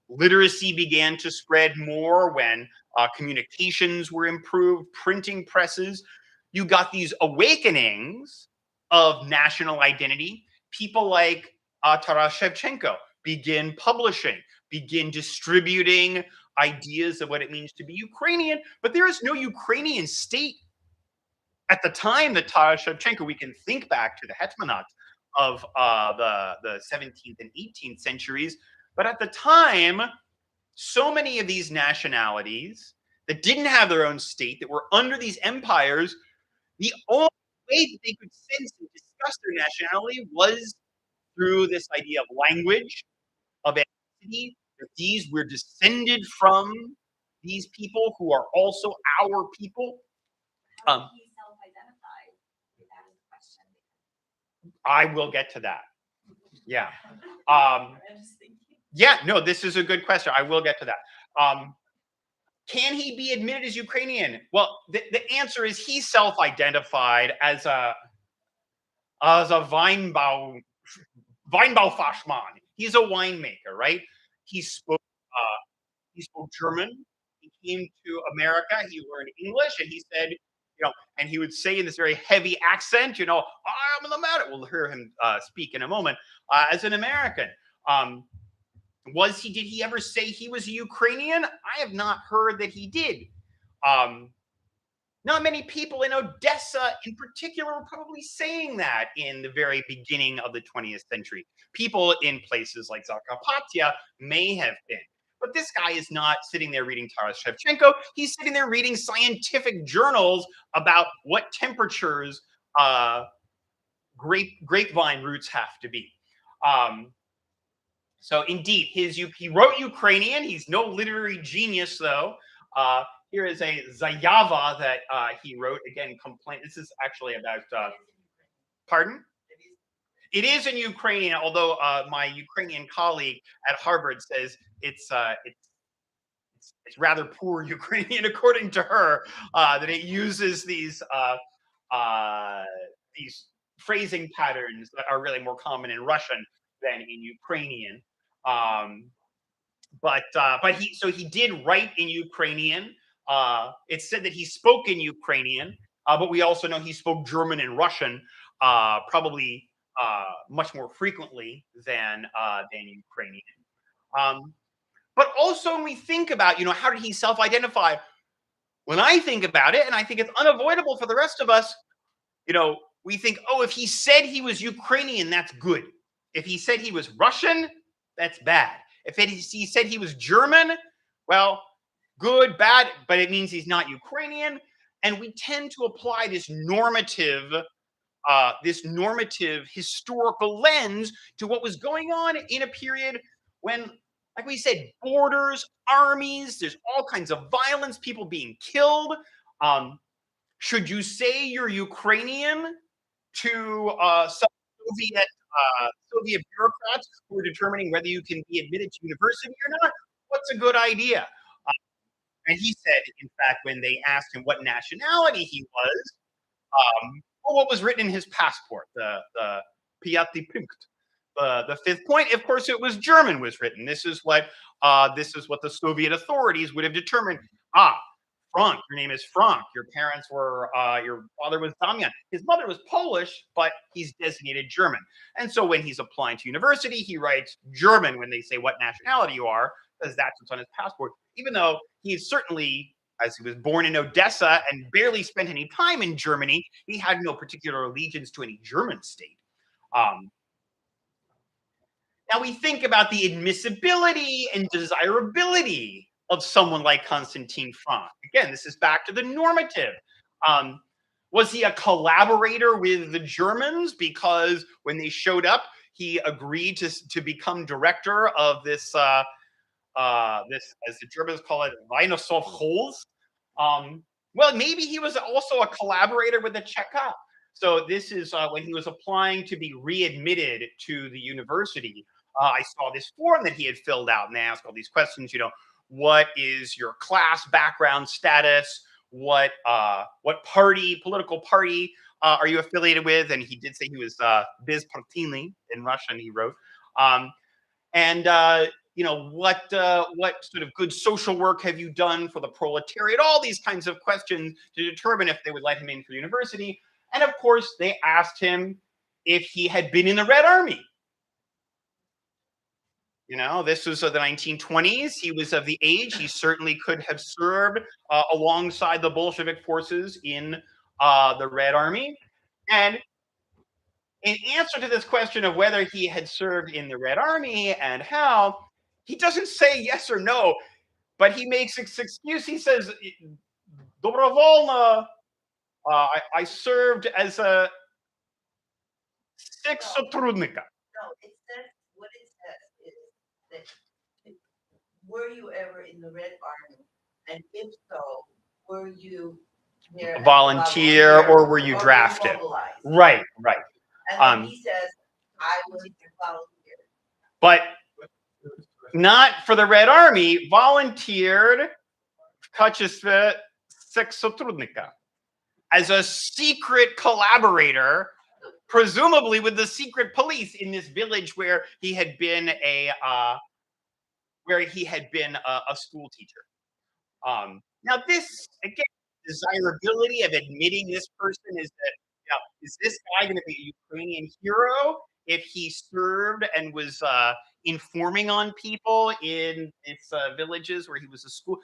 literacy began to spread more, when communications were improved, printing presses, you got these awakenings of national identity. People like Taras Shevchenko begin publishing, begin distributing ideas of what it means to be Ukrainian, but there is no Ukrainian state at the time that Taras Shevchenko, we can think back to the hetmanat of the 17th and 18th centuries, but at the time, so many of these nationalities that didn't have their own state, that were under these empires, the only way that they could sense and discuss their nationality was through this idea of language, of ethnicity, that these were descended from these people who are also our people. How did he self-identify? That is the question. I will get to that. Yeah. I'm just thinking. Yeah, no, this is a good question. I will get to that. Can he be admitted as Ukrainian? Well, the answer is he self-identified as a Weinbaufachmann. He's a winemaker, right? He spoke German. He came to America. He learned English, and he said, and he would say in this very heavy accent, I'm the matter. We'll hear him speak in a moment as an American. Did he ever say he was a Ukrainian? I have not heard that he did. Not many people in Odessa, in particular, were probably saying that in the very beginning of the 20th century. People in places like Zakarpattia may have been. But this guy is not sitting there reading Taras Shevchenko. He's sitting there reading scientific journals about what temperatures grapevine roots have to be. So indeed, he wrote Ukrainian. He's no literary genius, though. Here is a Zayava that he wrote. Again, complaint. This is actually about. Pardon? It is in Ukrainian, although my Ukrainian colleague at Harvard says it's rather poor Ukrainian, according to her, that it uses these phrasing patterns that are really more common in Russian than in Ukrainian. But he did write in Ukrainian. It's said that he spoke in Ukrainian, but we also know he spoke German and Russian, probably much more frequently than Ukrainian. But also, when we think about, how did he self-identify? When I think about it, and I think it's unavoidable for the rest of us, we think, oh, if he said he was Ukrainian, that's good. If he said he was Russian, that's bad. If he said he was German, well, good, bad, but it means he's not Ukrainian. And we tend to apply this normative historical lens to what was going on in a period when, like we said, borders, armies, there's all kinds of violence, people being killed. Should you say you're Ukrainian to some Soviet bureaucrats who are determining whether you can be admitted to university or not? What's a good idea? And he said, in fact, when they asked him what nationality he was, what was written in his passport, the Piatый Punkt, the fifth point, of course, it was German was written. This is what the Soviet authorities would have determined. Frank, your name is Frank. Your parents were, your father was Damian. His mother was Polish, but he's designated German. And so when he's applying to university, he writes German when they say what nationality you are, because that's what's on his passport. Even though he's certainly, as he was born in Odessa and barely spent any time in Germany, he had no particular allegiance to any German state. Now we think about the admissibility and desirability of someone like Konstantin Frank. Again, this is back to the normative. Was he a collaborator with the Germans because when they showed up, he agreed to become director of this, as the Germans call it, Weihnachtshof. Well, maybe he was also a collaborator with the Cheka. So this is when he was applying to be readmitted to the university. I saw this form that he had filled out, and they asked all these questions. What is your class background status? What political party are you affiliated with? And he did say he was Bezpartiyny in Russian. He wrote, what sort of good social work have you done for the proletariat? All these kinds of questions to determine if they would let him in for the university. And of course, they asked him if he had been in the Red Army. This was the 1920s. He was of the age. He certainly could have served alongside the Bolshevik forces in the Red Army. And in answer to this question of whether he had served in the Red Army and how, he doesn't say yes or no, but he makes this excuse. He says, Dobrovolna, I served as a sexsotrudnika. No, it says, what it says is that were you ever in the Red Army? And if so, were you there volunteer or were you drafted? Right. And then he says, I was a volunteer. But not for the Red Army, volunteered в качестве sexsotrudnika as a secret collaborator, presumably with the secret police in this village where he had been a school teacher. Now this, again, desirability of admitting this person is that, is this guy going to be a Ukrainian hero if he served and was informing on people in its villages where he was a school?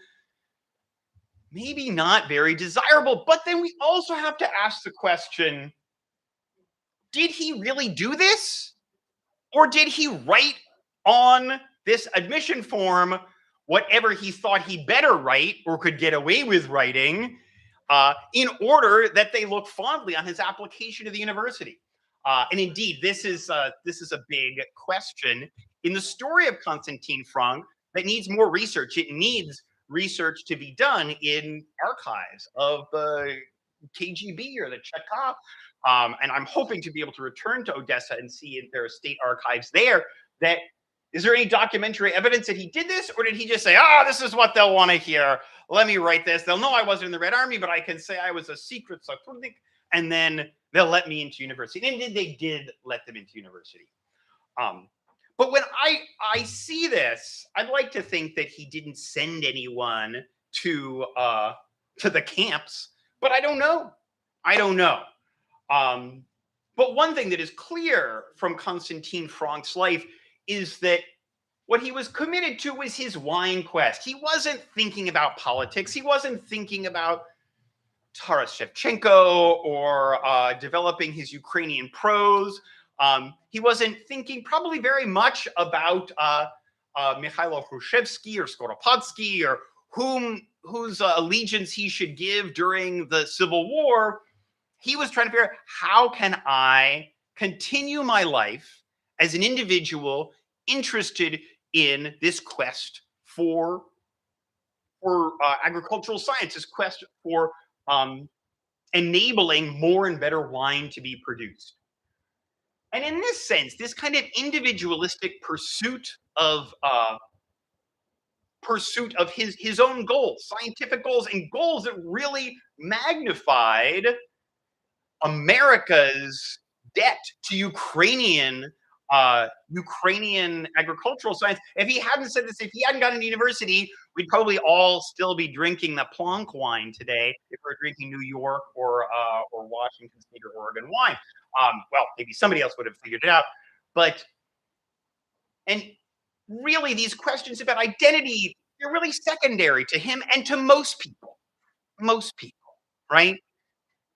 maybe not very desirable. But then we also have to ask the question, did he really do this? Or did he write on this admission form whatever he thought he'd better write or could get away with writing in order that they look fondly on his application to the university? And indeed, this is a big question in the story of Konstantin Frank that needs more research. It needs research to be done in archives of the KGB or the Chekha. And I'm hoping to be able to return to Odessa and see if there are state archives there. That is there any documentary evidence that he did this, or did he just say, this is what they'll want to hear. Let me write this. They'll know I wasn't in the Red Army, but I can say I was a secret Sotrudnik, and then they'll let me into university. And they did let them into university. But when I see this, I'd like to think that he didn't send anyone to the camps, but I don't know. But one thing that is clear from Konstantin Frank's life is that what he was committed to was his wine quest. He wasn't thinking about politics. He wasn't thinking about Taras Shevchenko or developing his Ukrainian prose. He wasn't thinking probably very much about Mikhailo Hrushevsky or Skoropadsky or whose allegiance he should give during the Civil War. He was trying to figure out, how can I continue my life as an individual interested in this quest for agricultural science, this quest for enabling more and better wine to be produced. And in this sense, this kind of individualistic pursuit of his own goals, scientific goals, and goals that really magnified America's debt to Ukrainian agricultural science. If he hadn't said this, if he hadn't gotten to university, we'd probably all still be drinking the Plonk wine today if we're drinking New York or Washington State or Oregon wine. Well, maybe somebody else would have figured it out. And really, these questions about identity, they're really secondary to him and to most people. Most people, right?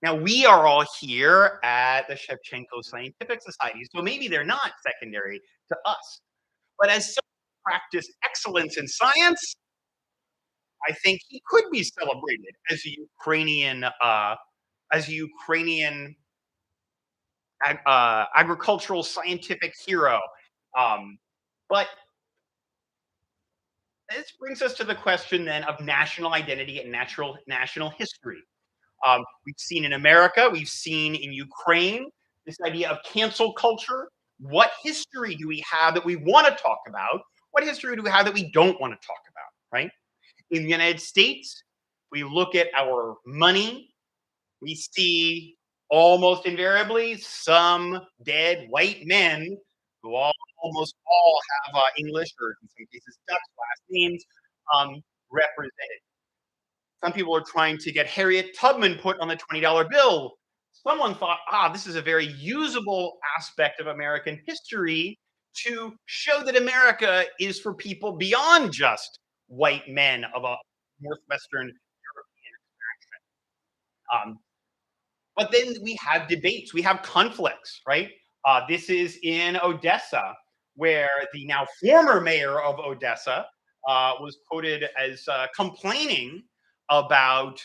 Now, we are all here at the Shevchenko Scientific Society, so maybe they're not secondary to us. But as someone who practiced excellence in science, I think he could be celebrated as a Ukrainian agricultural scientific hero. But this brings us to the question then of national identity and national history. We've seen in America, we've seen in Ukraine, this idea of cancel culture. What history do we have that we want to talk about? What history do we have that we don't want to talk about, right? In the United States, we look at our money. We see almost invariably some dead white men who almost all have English or in some cases Dutch last names represented. Some people are trying to get Harriet Tubman put on the $20 bill. Someone thought, this is a very usable aspect of American history to show that America is for people beyond just white men of a Northwestern European extraction. But then we have debates, we have conflicts, right? This is in Odessa, where the now former mayor of Odessa was quoted as complaining about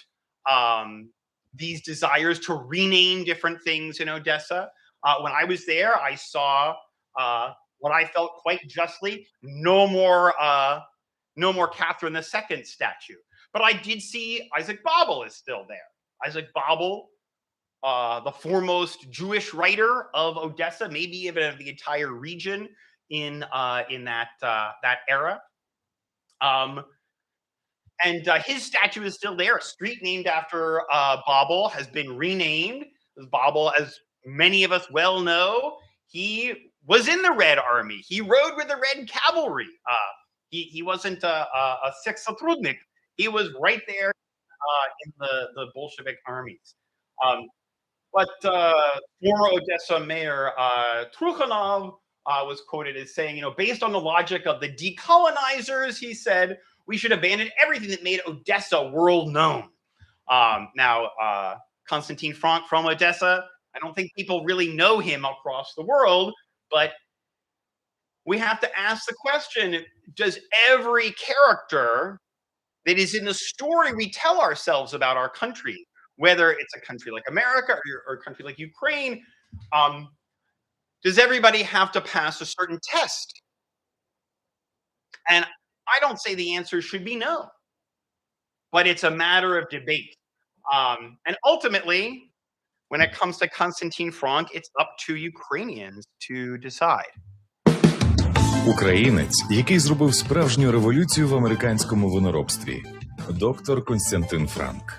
these desires to rename different things in Odessa. When I was there, I saw what I felt quite justly, no more Catherine II statue. But I did see Isaac Babel is still there. Isaac Babel, the foremost Jewish writer of Odessa, maybe even of the entire region in that era. And his statue is still there. A street named after Babel has been renamed. Babel, as many of us well know, he was in the Red Army. He rode with the Red Cavalry. He wasn't a sixth Sotrudnik. He was right there in the Bolshevik armies. But former Odessa mayor Trukhanov was quoted as saying, based on the logic of the decolonizers, he said, we should abandon everything that made Odessa world known. Now, Konstantin Frank from Odessa, I don't think people really know him across the world, but we have to ask the question, does every character that is in the story we tell ourselves about our country, whether it's a country like America or a country like Ukraine, does everybody have to pass a certain test? And I don't say the answer should be no, but it's a matter of debate. And ultimately, when it comes to Konstantin Frank, it's up to Ukrainians to decide. Українець, який зробив справжню революцію в американському виноробстві. Доктор Константин Франк.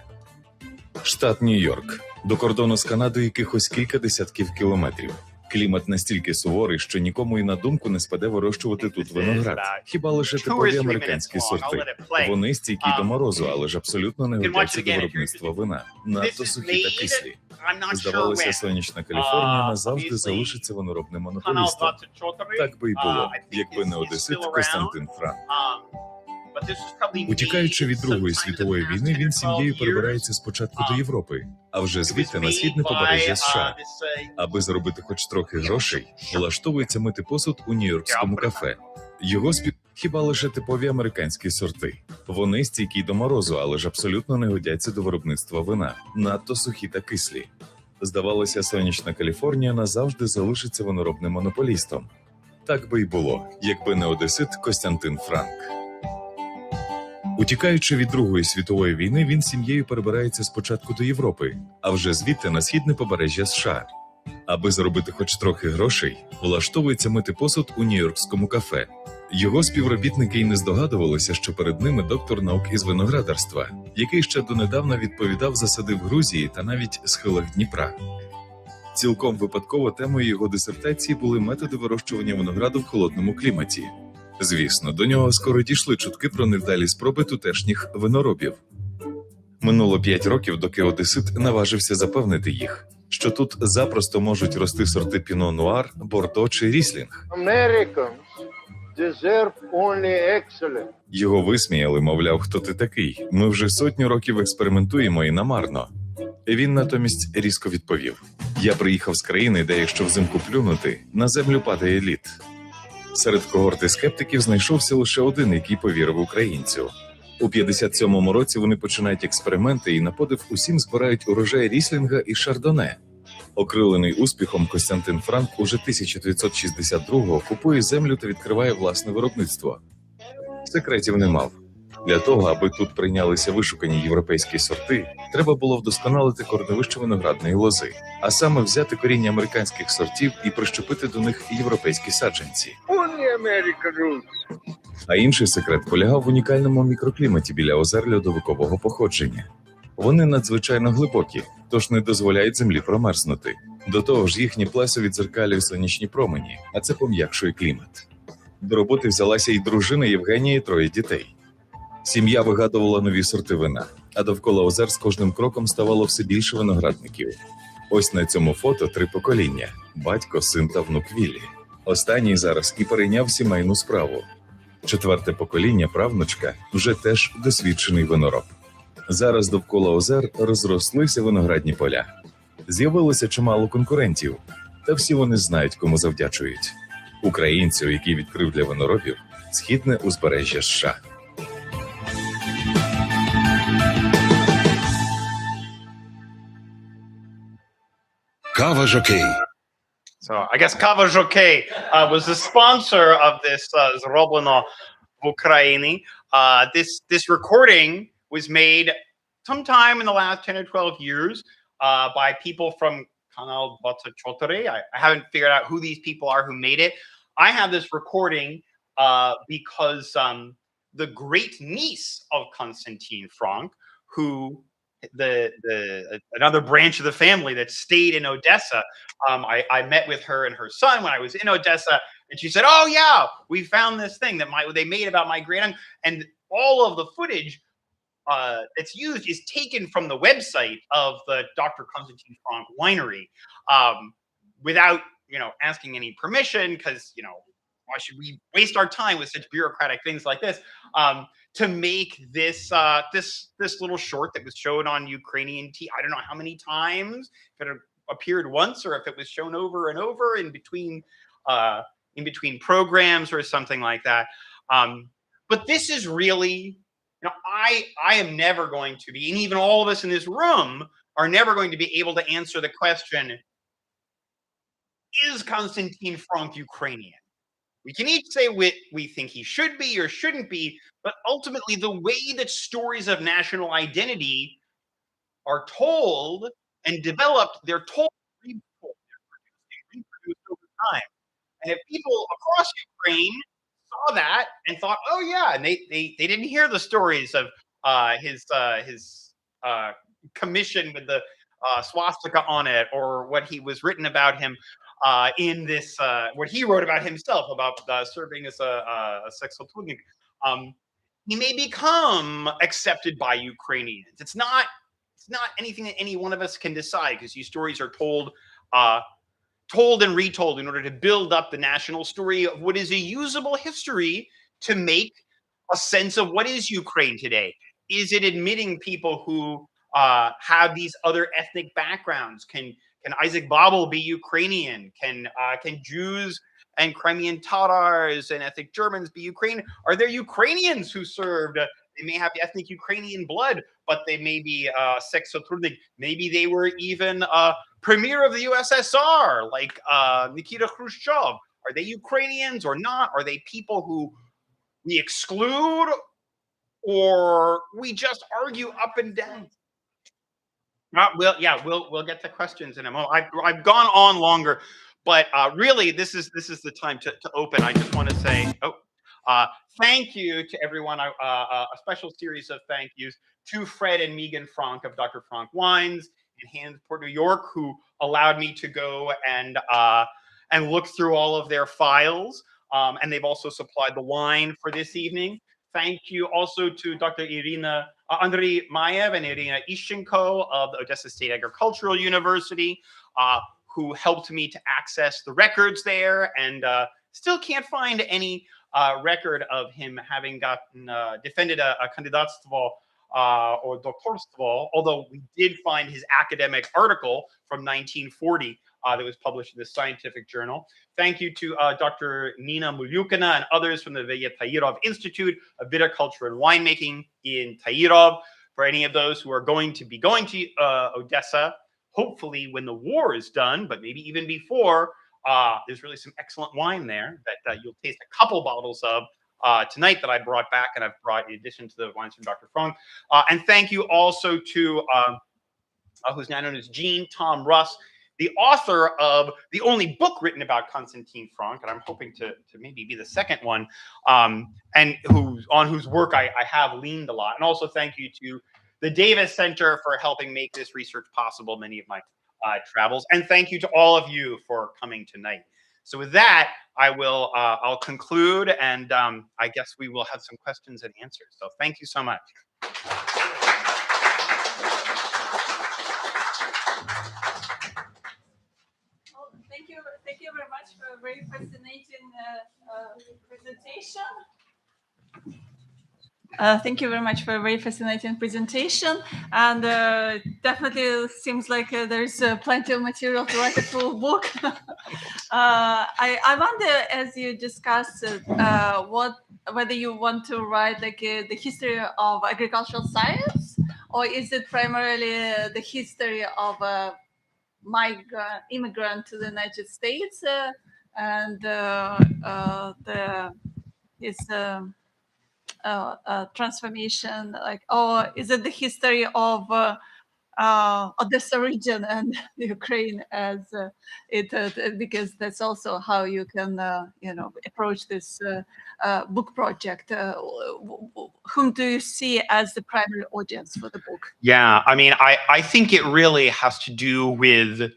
Штат Нью-Йорк. До кордону з Канадою якихось кілька десятків кілометрів. Клімат настільки суворий, що нікому і на думку не спаде вирощувати тут виноград. Хіба лише типові американські сорти. Вони стійкі до морозу, але ж абсолютно не годяться до виробництва вина. Надто сухі та кислі. Здавалося, сонячна Каліфорнія назавжди залишиться виноробним монополістом. Так би й було, якби не одесит Константин Франк. Утікаючи від Другої світової війни, він з сім'єю перебирається спочатку до Європи, а вже звідти на східне побережжя США. Аби заробити хоч трохи грошей, влаштовується мити посуд у нью-йоркському кафе. Його хіба лише типові американські сорти. Вони стійкі до морозу, але ж абсолютно не годяться до виробництва вина. Надто сухі та кислі. Здавалося, сонячна Каліфорнія назавжди залишиться виноробним монополістом. Так би й було, якби не одесит Константин Франк. Утікаючи від Другої світової війни, він з сім'єю перебирається спочатку до Європи, а вже звідти на східне побережжя США. Аби заробити хоч трохи грошей, влаштовується мити посуд у нью-йоркському кафе. Його співробітники й не здогадувалися, що перед ними доктор наук із виноградарства, який ще донедавна відповідав за сади в Грузії та навіть схилах Дніпра. Цілком випадково темою його дисертації були методи вирощування винограду в холодному кліматі. Звісно, до нього скоро дійшли чутки про невдалі спроби тутешніх виноробів. Минуло 5 років, доки одесит наважився запевнити їх, що тут запросто можуть рости сорти Піно Нуар, Бордо чи Ріслінг. Його висміяли, мовляв, хто ти такий? Ми вже сотню років експериментуємо і намарно. Він натомість різко відповів: я приїхав з країни, де якщо взимку плюнути, на землю падає лід. Серед когорти скептиків знайшовся лише один, який повірив українцю. У 57-му році вони починають експерименти і на подив усім збирають урожай Ріслінга і Шардоне. Окрилений успіхом, Константин Франк уже 1962-го купує землю та відкриває власне виробництво. Секретів не мав. Для того, аби тут прийнялися вишукані європейські сорти, треба було вдосконалити корневище виноградної лози, а саме взяти коріння американських сортів і прищепити до них європейські саджанці. А інший секрет полягав в унікальному мікрокліматі біля озер льодовикового походження. Вони надзвичайно глибокі, тож не дозволяють землі промерзнути. До того ж, їхні плесо віддзеркалює сонячні промені, а це пом'якшує клімат. До роботи взялася і дружина Євгенія, і 3 дітей. Сім'я вигадувала нові сорти вина, а довкола озер з кожним кроком ставало все більше виноградників. Ось на цьому фото 3 покоління – батько, син та внук Віллі. Останній зараз і перейняв сімейну справу. 4-те покоління, правнучка, вже теж досвідчений винороб. Зараз довкола озер розрослися виноградні поля. З'явилося чимало конкурентів, та всі вони знають, кому завдячують. Українцю, який відкрив для виноробів східне узбережжя США. Kava Jockey. So I guess Kava Jockey was the sponsor of this Zrobleno в Ukraini. This recording was made sometime in the last 10 or 12 years by people from Kanal 24. I haven't figured out who these people are who made it. I have this recording because the great niece of Konstantin Frank, who another branch of the family that stayed in Odessa. I met with her and her son when I was in Odessa, and she said, "Oh yeah, we found this thing that they made about my great uncle." And all of the footage that's used is taken from the website of the Dr. Konstantin Frank winery, without asking any permission, because why should we waste our time with such bureaucratic things like this? to make this this little short that was shown on Ukrainian TV. I don't know how many times, if it appeared once or if it was shown over and over in between programs or something like that. But this is really, I am never going to be, and even all of us in this room are never going to be able to answer the question, is Konstantin Frank Ukrainian? We can each say what we think he should be or shouldn't be, but ultimately the way that stories of national identity are told and developed, they're told, retold, they're reproduced over time. And if people across Ukraine saw that and thought, oh yeah, and they didn't hear the stories of his commission with the swastika on it, or what he was written about him in this, what he wrote about himself about serving as a sexual tuning. He may become accepted by Ukrainians. It's not anything that any one of us can decide, because these stories are told and retold in order to build up the national story of what is a usable history to make a sense of what is Ukraine today. Is it admitting people who have these other ethnic backgrounds? Can Isaac Babel be Ukrainian? Can Jews and Crimean Tatars and ethnic Germans be Ukrainian? Are there Ukrainians who served? They may have ethnic Ukrainian blood, but they may be sexotrudnik. Maybe they were even premier of the USSR, like Nikita Khrushchev. Are they Ukrainians or not? Are they people who we exclude, or we just argue up and down? We'll get to questions in a moment. I've gone on longer, but really, this is the time to open. I just want to say, thank you to everyone. A special series of thank yous to Fred and Megan Frank of Dr. Frank Wines in Hansport, New York, who allowed me to go and look through all of their files. And they've also supplied the wine for this evening. Thank you also to Dr. Andrei Mayev and Irina Ishchenko of the Odessa State Agricultural University, who helped me to access the records there, and still can't find any record of him having gotten defended a kandidatstvo or doktorstvo, although we did find his academic article from 1940 that was published in the Scientific Journal. Thank you to Dr. Nina Mulyukina and others from the Veya Tairov Institute of Viticulture and Winemaking in Tairov. For any of those who are going to be going to Odessa, hopefully when the war is done, but maybe even before, there's really some excellent wine there that you'll taste a couple bottles of tonight that I brought back, and I've brought in addition to the wines from Dr. Frank. And thank you also to who's now known as Jean Tom Russ, the author of the only book written about Konstantin Frank, and I'm hoping to maybe be the second one, and on whose work I have leaned a lot. And also thank you to the Davis Center for helping make this research possible, many of my travels. And thank you to all of you for coming tonight. So with that, I'll conclude, and I guess we will have some questions and answers. So thank you so much. Thank you very much for a very fascinating presentation. Thank you very much for a very fascinating presentation, and definitely seems like there's plenty of material to write a full book. I wonder, as you discussed, whether you want to write like the history of agricultural science, or is it primarily the history of immigrant to the United States and his transformation, like, or is it the history of Odessa region and Ukraine as because that's also how you can approach this book project. Whom do you see as the primary audience for the book? Yeah, I mean, I think it really has to do with,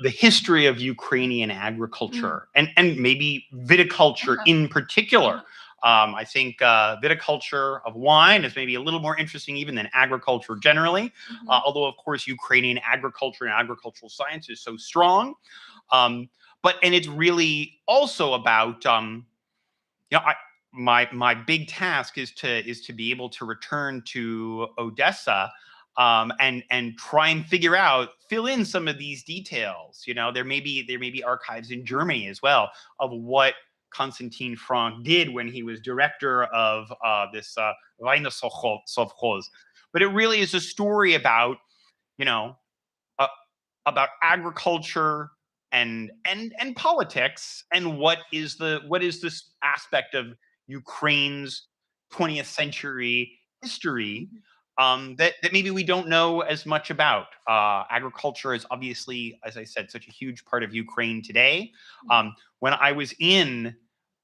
the history of Ukrainian agriculture and maybe viticulture in particular. I think viticulture of wine is maybe a little more interesting even than agriculture generally, although, of course, Ukrainian agriculture and agricultural science is so strong. And it's really also about, my big task is to be able to return to Odessa and try and fill in some of these details. You know, there may be archives in Germany as well of what Konstantin Frank did when he was director of this Weinesovkhoz. But it really is a story about, you know, about agriculture and politics, and what is this aspect of Ukraine's 20th century history that maybe we don't know as much about. Agriculture is obviously, as I said, such a huge part of Ukraine today. When I was in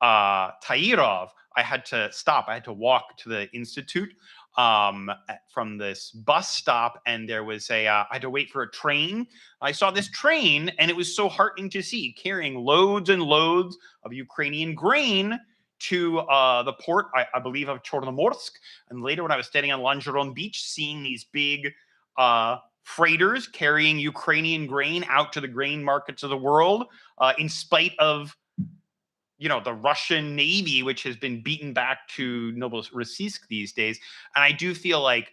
Tairov, I had to stop. I had to walk to the institute from this bus stop, and there was I had to wait for a train. I saw this train, and it was so heartening to see, carrying loads and loads of Ukrainian grain to the port, I believe, of Chornomorsk. And later, when I was standing on Langeron Beach, seeing these big freighters carrying Ukrainian grain out to the grain markets of the world, in spite of, you know, the Russian Navy, which has been beaten back to Novorossiysk these days. And I do feel like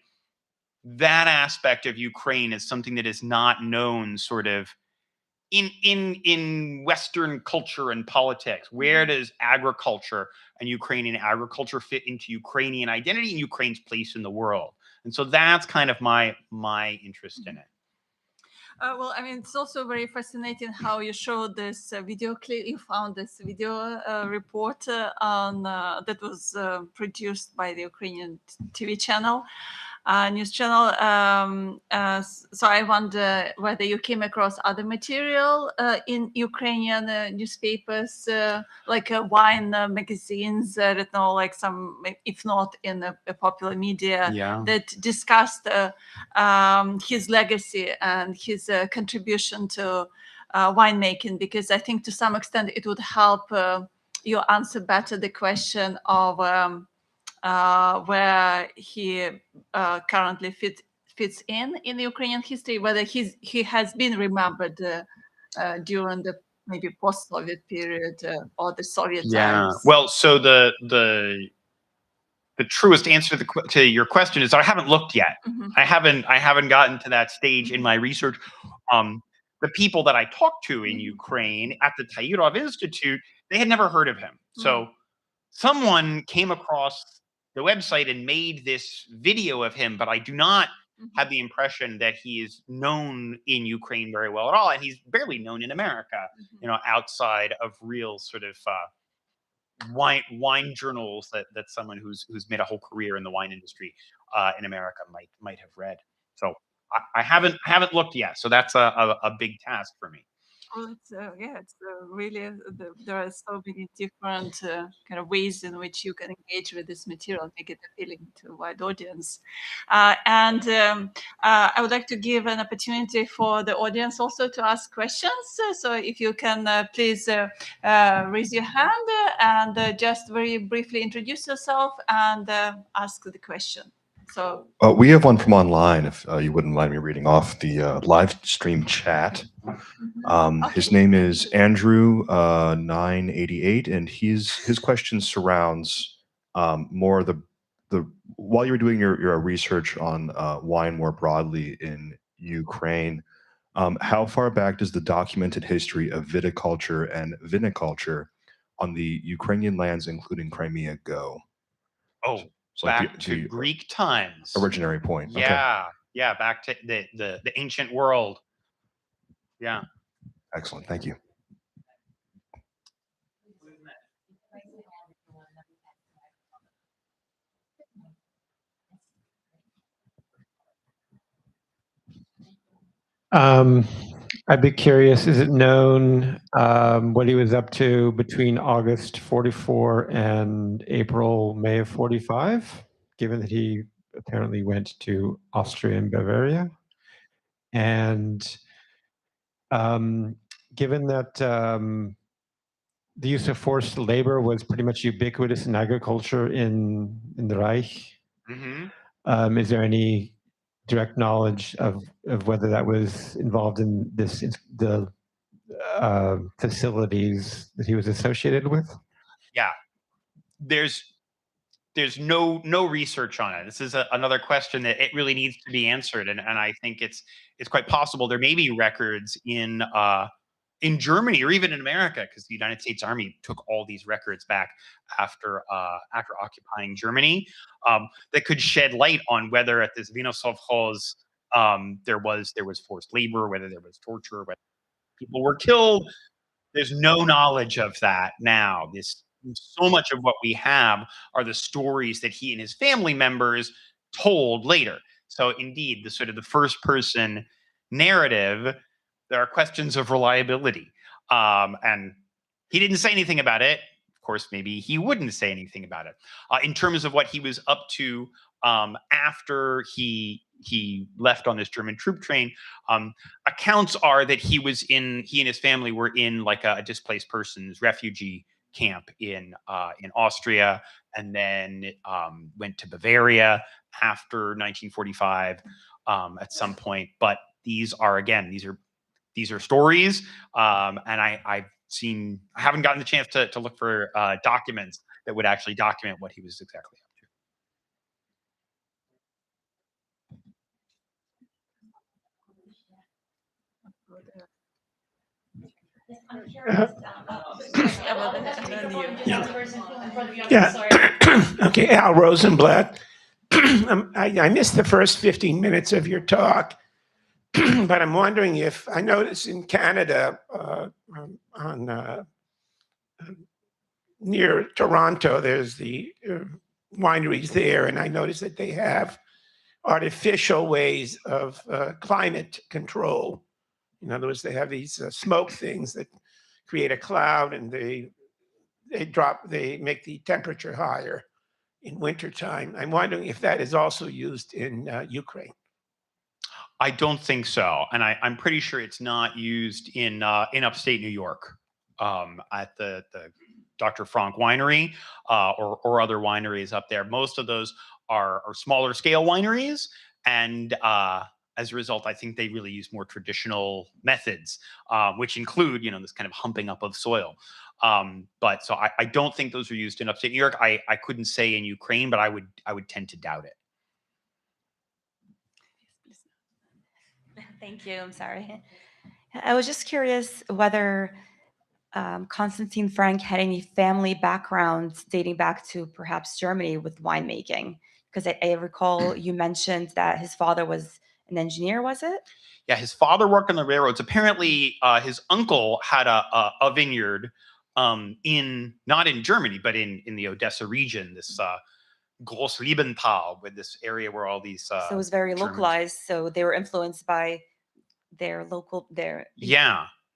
that aspect of Ukraine is something that is not known sort of in Western culture and politics. Where does agriculture and Ukrainian agriculture fit into Ukrainian identity and Ukraine's place in the world? And so that's kind of my interest in it. Well, I mean, it's also very fascinating how you showed this video clip. You found this video report on that was produced by the Ukrainian TV channel, news channel. So I wonder whether you came across other material in Ukrainian newspapers, like wine magazines, I don't know, like some, if not in the popular media, that discussed his legacy and his contribution to winemaking, because I think to some extent it would help you answer better the question of where he currently fits in Ukrainian history, whether he has been remembered during the maybe post-Soviet period or the Soviet times. Well, so the truest answer to your question is I haven't looked yet. Mm-hmm. I haven't gotten to that stage in my research. The people that I talked to in Ukraine at the Tairov Institute, they had never heard of him. So someone came across the website and made this video of him, but I do not have the impression that he is known in Ukraine very well at all, and he's barely known in America. You know, outside of real sort of wine journals that someone who's made a whole career in the wine industry in America might have read. So I haven't looked yet. So that's a big task for me. Well, it's really there are so many different kind of ways in which you can engage with this material, make it appealing to a wide audience. And I would like to give an opportunity for the audience also to ask questions. So if you can please raise your hand and just very briefly introduce yourself and ask the question. So we have one from online, if you wouldn't mind me reading off the live stream chat. His name is Andrew 988, and his question surrounds more the while you were doing your research on wine more broadly in Ukraine, how far back does the documented history of viticulture and viniculture on the Ukrainian lands, including Crimea, go? Oh. So back to Greek times. Originary point. Yeah, okay. Yeah, back to the ancient world. Yeah. Excellent. Thank you. I'd be curious, is it known what he was up to between August 44 and May of 45, given that he apparently went to Austria and Bavaria? And given that the use of forced labor was pretty much ubiquitous in agriculture in the Reich, is there any direct knowledge of whether that was involved in the facilities that he was associated with? Yeah. there's no research on it. This is another question that it really needs to be answered, and I think it's quite possible there may be records in Germany or even in America, because the United States Army took all these records back after occupying Germany, that could shed light on whether at this Vinosovkhoz there was forced labor, whether there was torture, whether people were killed. There's no knowledge of that now. So much of what we have are the stories that he and his family members told later. So indeed, the sort of the first person narrative, there are questions of reliability. And he didn't say anything about it. Of course, maybe he wouldn't say anything about it. In terms of what he was up to after he left on this German troop train, accounts are that he and his family were in like a displaced persons refugee camp in Austria, and then went to Bavaria after 1945 at some point. But these are stories, and I haven't gotten the chance to look for documents that would actually document what he was exactly up to. I'm curious. Okay, Al Rosenblatt. I missed the first 15 minutes of your talk, but I'm wondering if I noticed in Canada, near Toronto, there's the wineries there, and I noticed that they have artificial ways of climate control. In other words, they have these smoke things that create a cloud, and they make the temperature higher in wintertime. I'm wondering if that is also used in Ukraine. I don't think so, and I'm pretty sure it's not used in upstate New York at the Dr. Frank winery or other wineries up there. Most of those are smaller scale wineries, and as a result, I think they really use more traditional methods, which include this kind of humping up of soil. But so I don't think those are used in upstate New York. I couldn't say in Ukraine, but I would tend to doubt it. Thank you. I'm sorry. I was just curious whether Konstantin Frank had any family backgrounds dating back to perhaps Germany with winemaking, because I recall you mentioned that his father was an engineer, was it? Yeah, his father worked on the railroads. Apparently, his uncle had a vineyard not in Germany, but in the Odessa region, this Großliebenthal, with this area where all these so it was very Germans. Localized. So they were influenced by their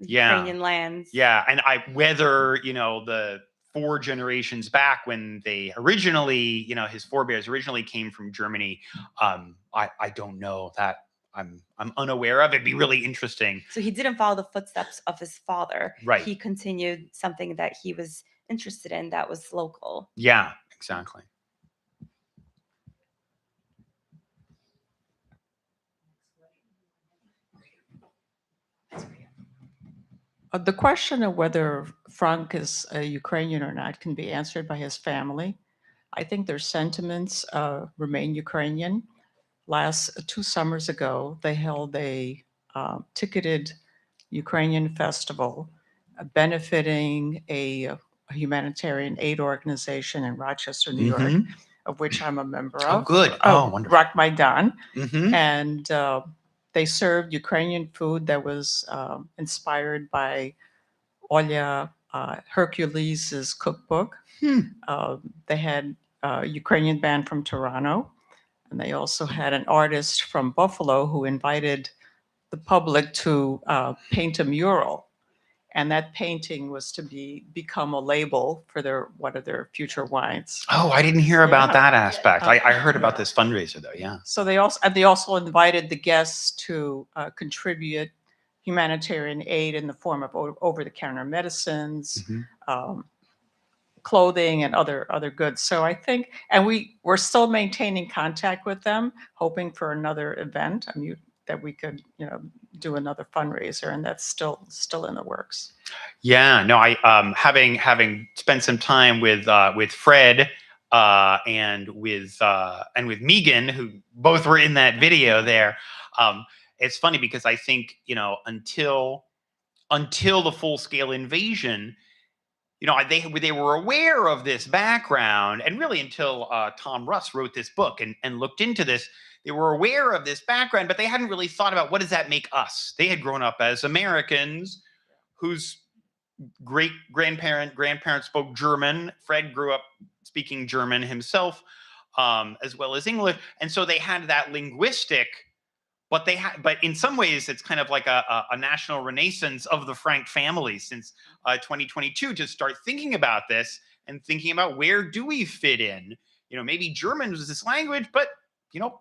Ukrainian lands. Yeah, and whether the 4 generations back when they originally, his forebears originally came from Germany, I don't know. That I'm unaware of. It'd be really interesting. So he didn't follow the footsteps of his father. Right. He continued something that he was interested in that was local. Yeah, exactly. The question of whether Frank is a Ukrainian or not can be answered by his family. I think their sentiments remain Ukrainian. 2 summers ago, they held a ticketed Ukrainian festival benefiting a humanitarian aid organization in Rochester, New York, of which I'm a member of. Oh, good. Oh, wonderful. Rak Maidan. Mm-hmm. And they served Ukrainian food that was inspired by Olya Hercules' cookbook. They had a Ukrainian band from Toronto, and they also had an artist from Buffalo who invited the public to paint a mural. And that painting was to become a label for one of their future wines. Oh, I didn't hear about that aspect. I heard about this fundraiser though. Yeah. So they also invited the guests to contribute humanitarian aid in the form of over-the-counter medicines, clothing, and other goods. So I think, and we're still maintaining contact with them, hoping for another event. I mean, that we could, do another fundraiser, and that's still in the works. Yeah, no, I having spent some time with Fred and with Megan, who both were in that video there. It's funny because I think, until the full scale invasion, they were aware of this background, and really until Tom Russ wrote this book and looked into this, they were aware of this background, but they hadn't really thought about what does that make us. They had grown up as Americans whose grandparents spoke German. Fred grew up speaking German himself, as well as English, and so they had that linguistic. But in some ways, it's kind of like a national renaissance of the Frank family since 2022 to start thinking about this and thinking about where do we fit in. Maybe German was this language, but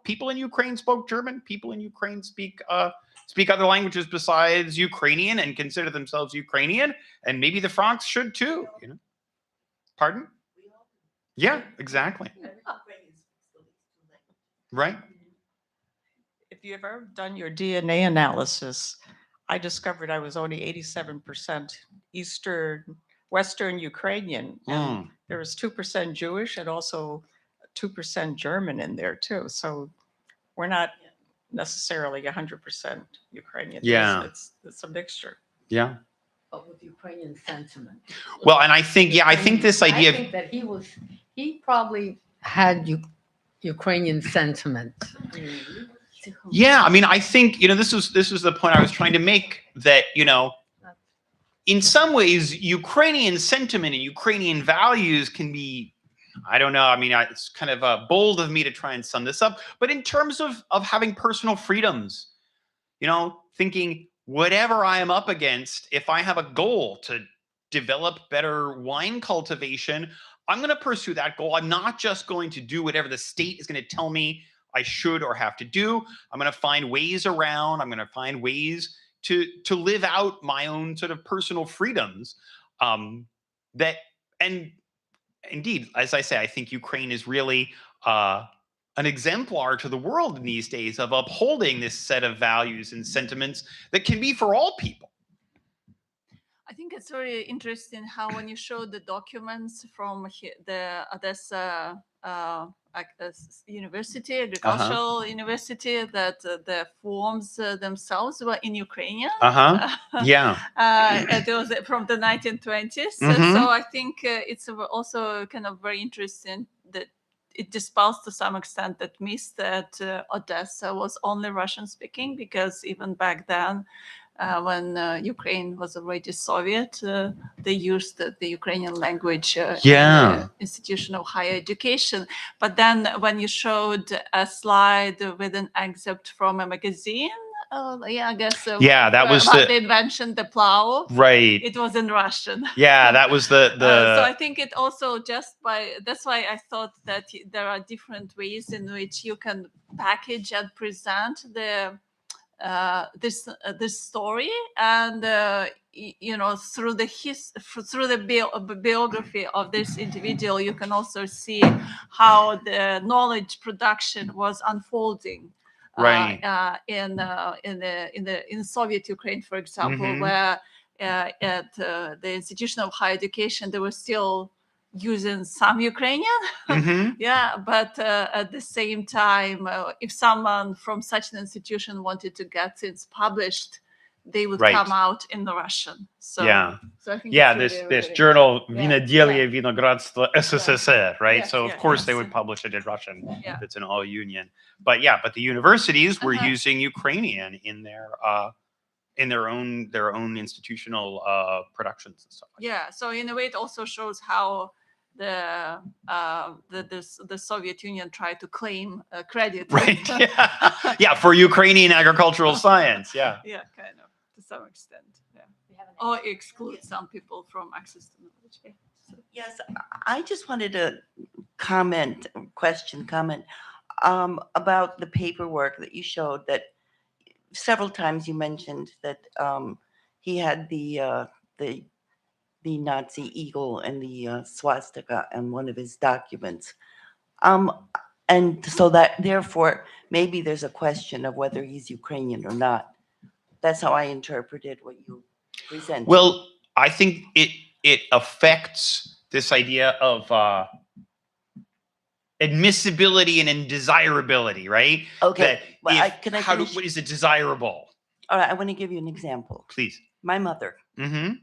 people in Ukraine spoke German. People in Ukraine speak other languages besides Ukrainian and consider themselves Ukrainian, and maybe the Franks should too. Pardon? Yeah, exactly. Right. If you've ever done your DNA analysis, I discovered I was only 87% Western Ukrainian, and there was 2% Jewish and also 2% German in there too. So we're not necessarily 100% Ukrainian. Yeah. It's a mixture. Yeah. But with Ukrainian sentiment. Well, and I think this idea I think that he probably had Ukrainian sentiment. Yeah, I mean, I think this was the point I was trying to make, that in some ways Ukrainian sentiment and Ukrainian values can be, I don't know, I mean, it's kind of bold of me to try and sum this up, but in terms of having personal freedoms, thinking whatever I am up against, if I have a goal to develop better wine cultivation, I'm going to pursue that goal. I'm not just going to do whatever the state is going to tell me I should or have to do. I'm going to find ways around. I'm going to find ways to live out my own sort of personal freedoms. And indeed, as I say, I think Ukraine is really an exemplar to the world in these days of upholding this set of values and sentiments that can be for all people. I think it's very interesting how when you show the documents from the Odessa university, agricultural university, that the forms themselves were in Ukrainian. Yeah. It was from the 1920s. So I think it's also kind of very interesting that it dispels to some extent that myth that Odessa was only Russian speaking, because even back then, when Ukraine was already Soviet, they used the Ukrainian language in the institution of higher education. But then when you showed a slide with an excerpt from a magazine, I guess that was they invention the plow. Right. It was in Russian. Yeah, that was the. So I think it also that's why I thought that there are different ways in which you can package and present this story, and through the biography of this individual, you can also see how the knowledge production was unfolding. Right. In Soviet Ukraine, for example, where at the institution of higher education, they were still using some Ukrainian, but at the same time, if someone from such an institution wanted to get things published, they would come out in the Russian. So I think this journal Vinodelие Vinogradstvo SSSR, right? So of course they would publish it in Russian. It's an all union, but the universities were using Ukrainian in their own institutional productions and stuff. So in a way, it also shows how the Soviet Union tried to claim credit, right? For Ukrainian agricultural science. Kind of to some extent, or exclude some people from access to knowledge. Yes, I just wanted to comment about the paperwork that you showed. That several times you mentioned that he had the Nazi eagle and the swastika on one of his documents. And so that therefore, maybe there's a question of whether he's Ukrainian or not. That's how I interpreted what you presented. Well, I think it affects this idea of admissibility and indesirability, right? Okay, but What is it desirable? All right, I want to give you an example. Please. My mother Mm-hmm.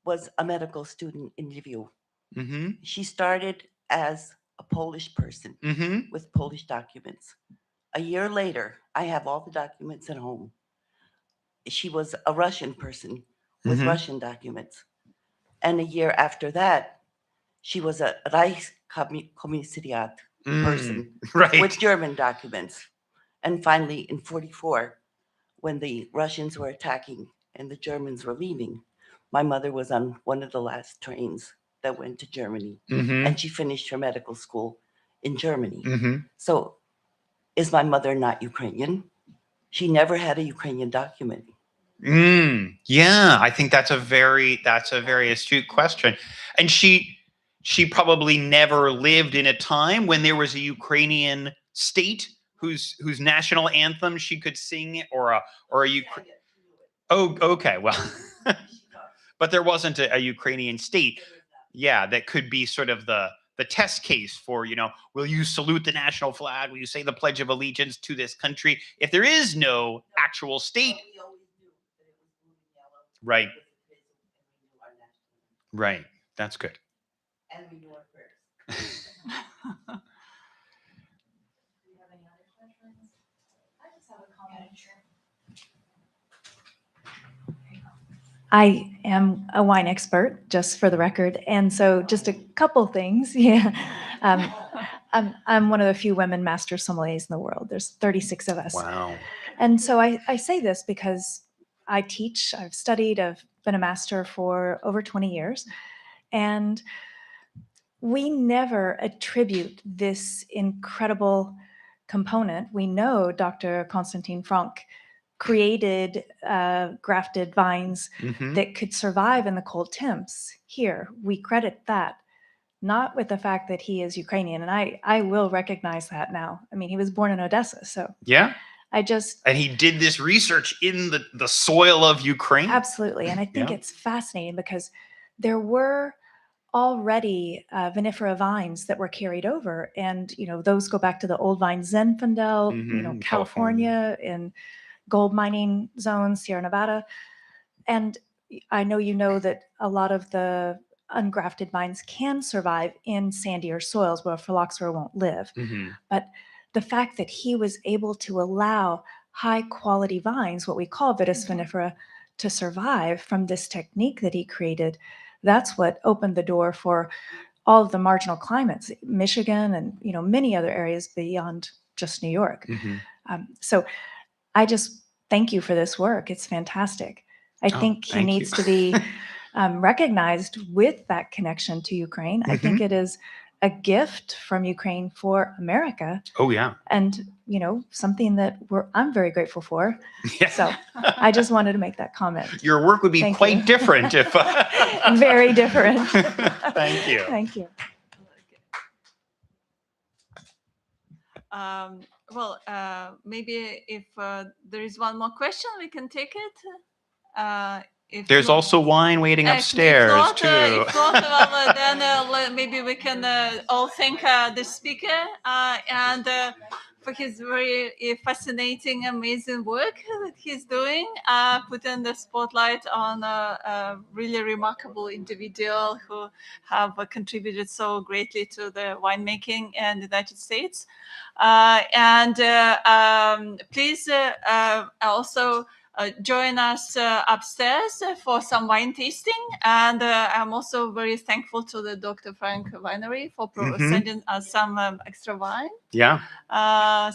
was a medical student in Lviv. Mm-hmm. She started as a Polish person Mm-hmm. with Polish documents. A year later, I have all the documents at home. She was a Russian person with Russian documents. And a year after that, she was a Reichskommissariat person Right. with German documents. And finally, in 1944, when the Russians were attacking and the Germans were leaving, my mother was on one of the last trains that went to Germany. And she finished her medical school in Germany. So is my mother not Ukrainian? She never had a Ukrainian document. Yeah, I think that's a very astute question. And she probably never lived in a time when there was a Ukrainian state whose national anthem she could sing, or a Oh, okay. Well, but there wasn't a Ukrainian state, that could be sort of the test case for, will you salute the national flag? Will you say the Pledge of Allegiance to this country? If there is no actual state. Right. Right. That's good. And we knew our prayers. Do you have any other questions? I just have a comment. I am a wine expert, just for the record, and so just a couple things. Yeah, I'm one of the few women master sommeliers in the world. There's 36 of us. Wow. And so I say this because I teach, I've studied, I've been a master for over 20 years, and we never attribute this incredible component. We know Dr. Konstantin Frank created grafted vines that could survive in the cold temps. Here, we credit that, not with the fact that he is Ukrainian. And I will recognize that now. I mean, he was born in Odessa, so. Yeah. And he did this research in the soil of Ukraine? Absolutely. And I think it's fascinating because there were already vinifera vines that were carried over. And, those go back to the old vine Zinfandel, California, and gold mining zones, Sierra Nevada. And I know that a lot of the ungrafted vines can survive in sandier soils where phylloxera won't live. But the fact that he was able to allow high quality vines, what we call Vitis vinifera, to survive from this technique that he created, that's what opened the door for all of the marginal climates, Michigan and many other areas beyond just New York. So I just thank you for this work. It's fantastic. I think he needs to be recognized with that connection to Ukraine. I think it is a gift from Ukraine for America. Oh, yeah. And, something that I'm very grateful for. Yeah. So I just wanted to make that comment. Your work would be quite different if... Very different. Thank you. Thank you. Maybe if there is one more question, we can take it. There's also wine waiting upstairs, too. If not, then maybe we can all thank the speaker and for his very fascinating, amazing work that he's doing, putting the spotlight on a really remarkable individual who have contributed so greatly to the winemaking in the United States. Please also join us upstairs for some wine tasting. And I'm also very thankful to the Dr. Frank Winery for sending us some extra wine. Yeah.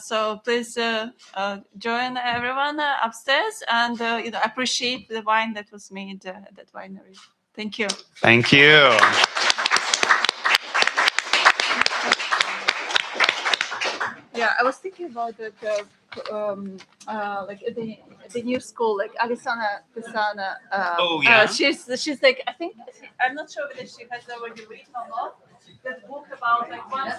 So please join everyone upstairs and appreciate the wine that was made at that winery. Thank you. Thank you. Yeah, I was thinking about it, like at the new school, like Alessandra Pisana. She's like, I think, I'm not sure whether she has already written or not, that book about like one.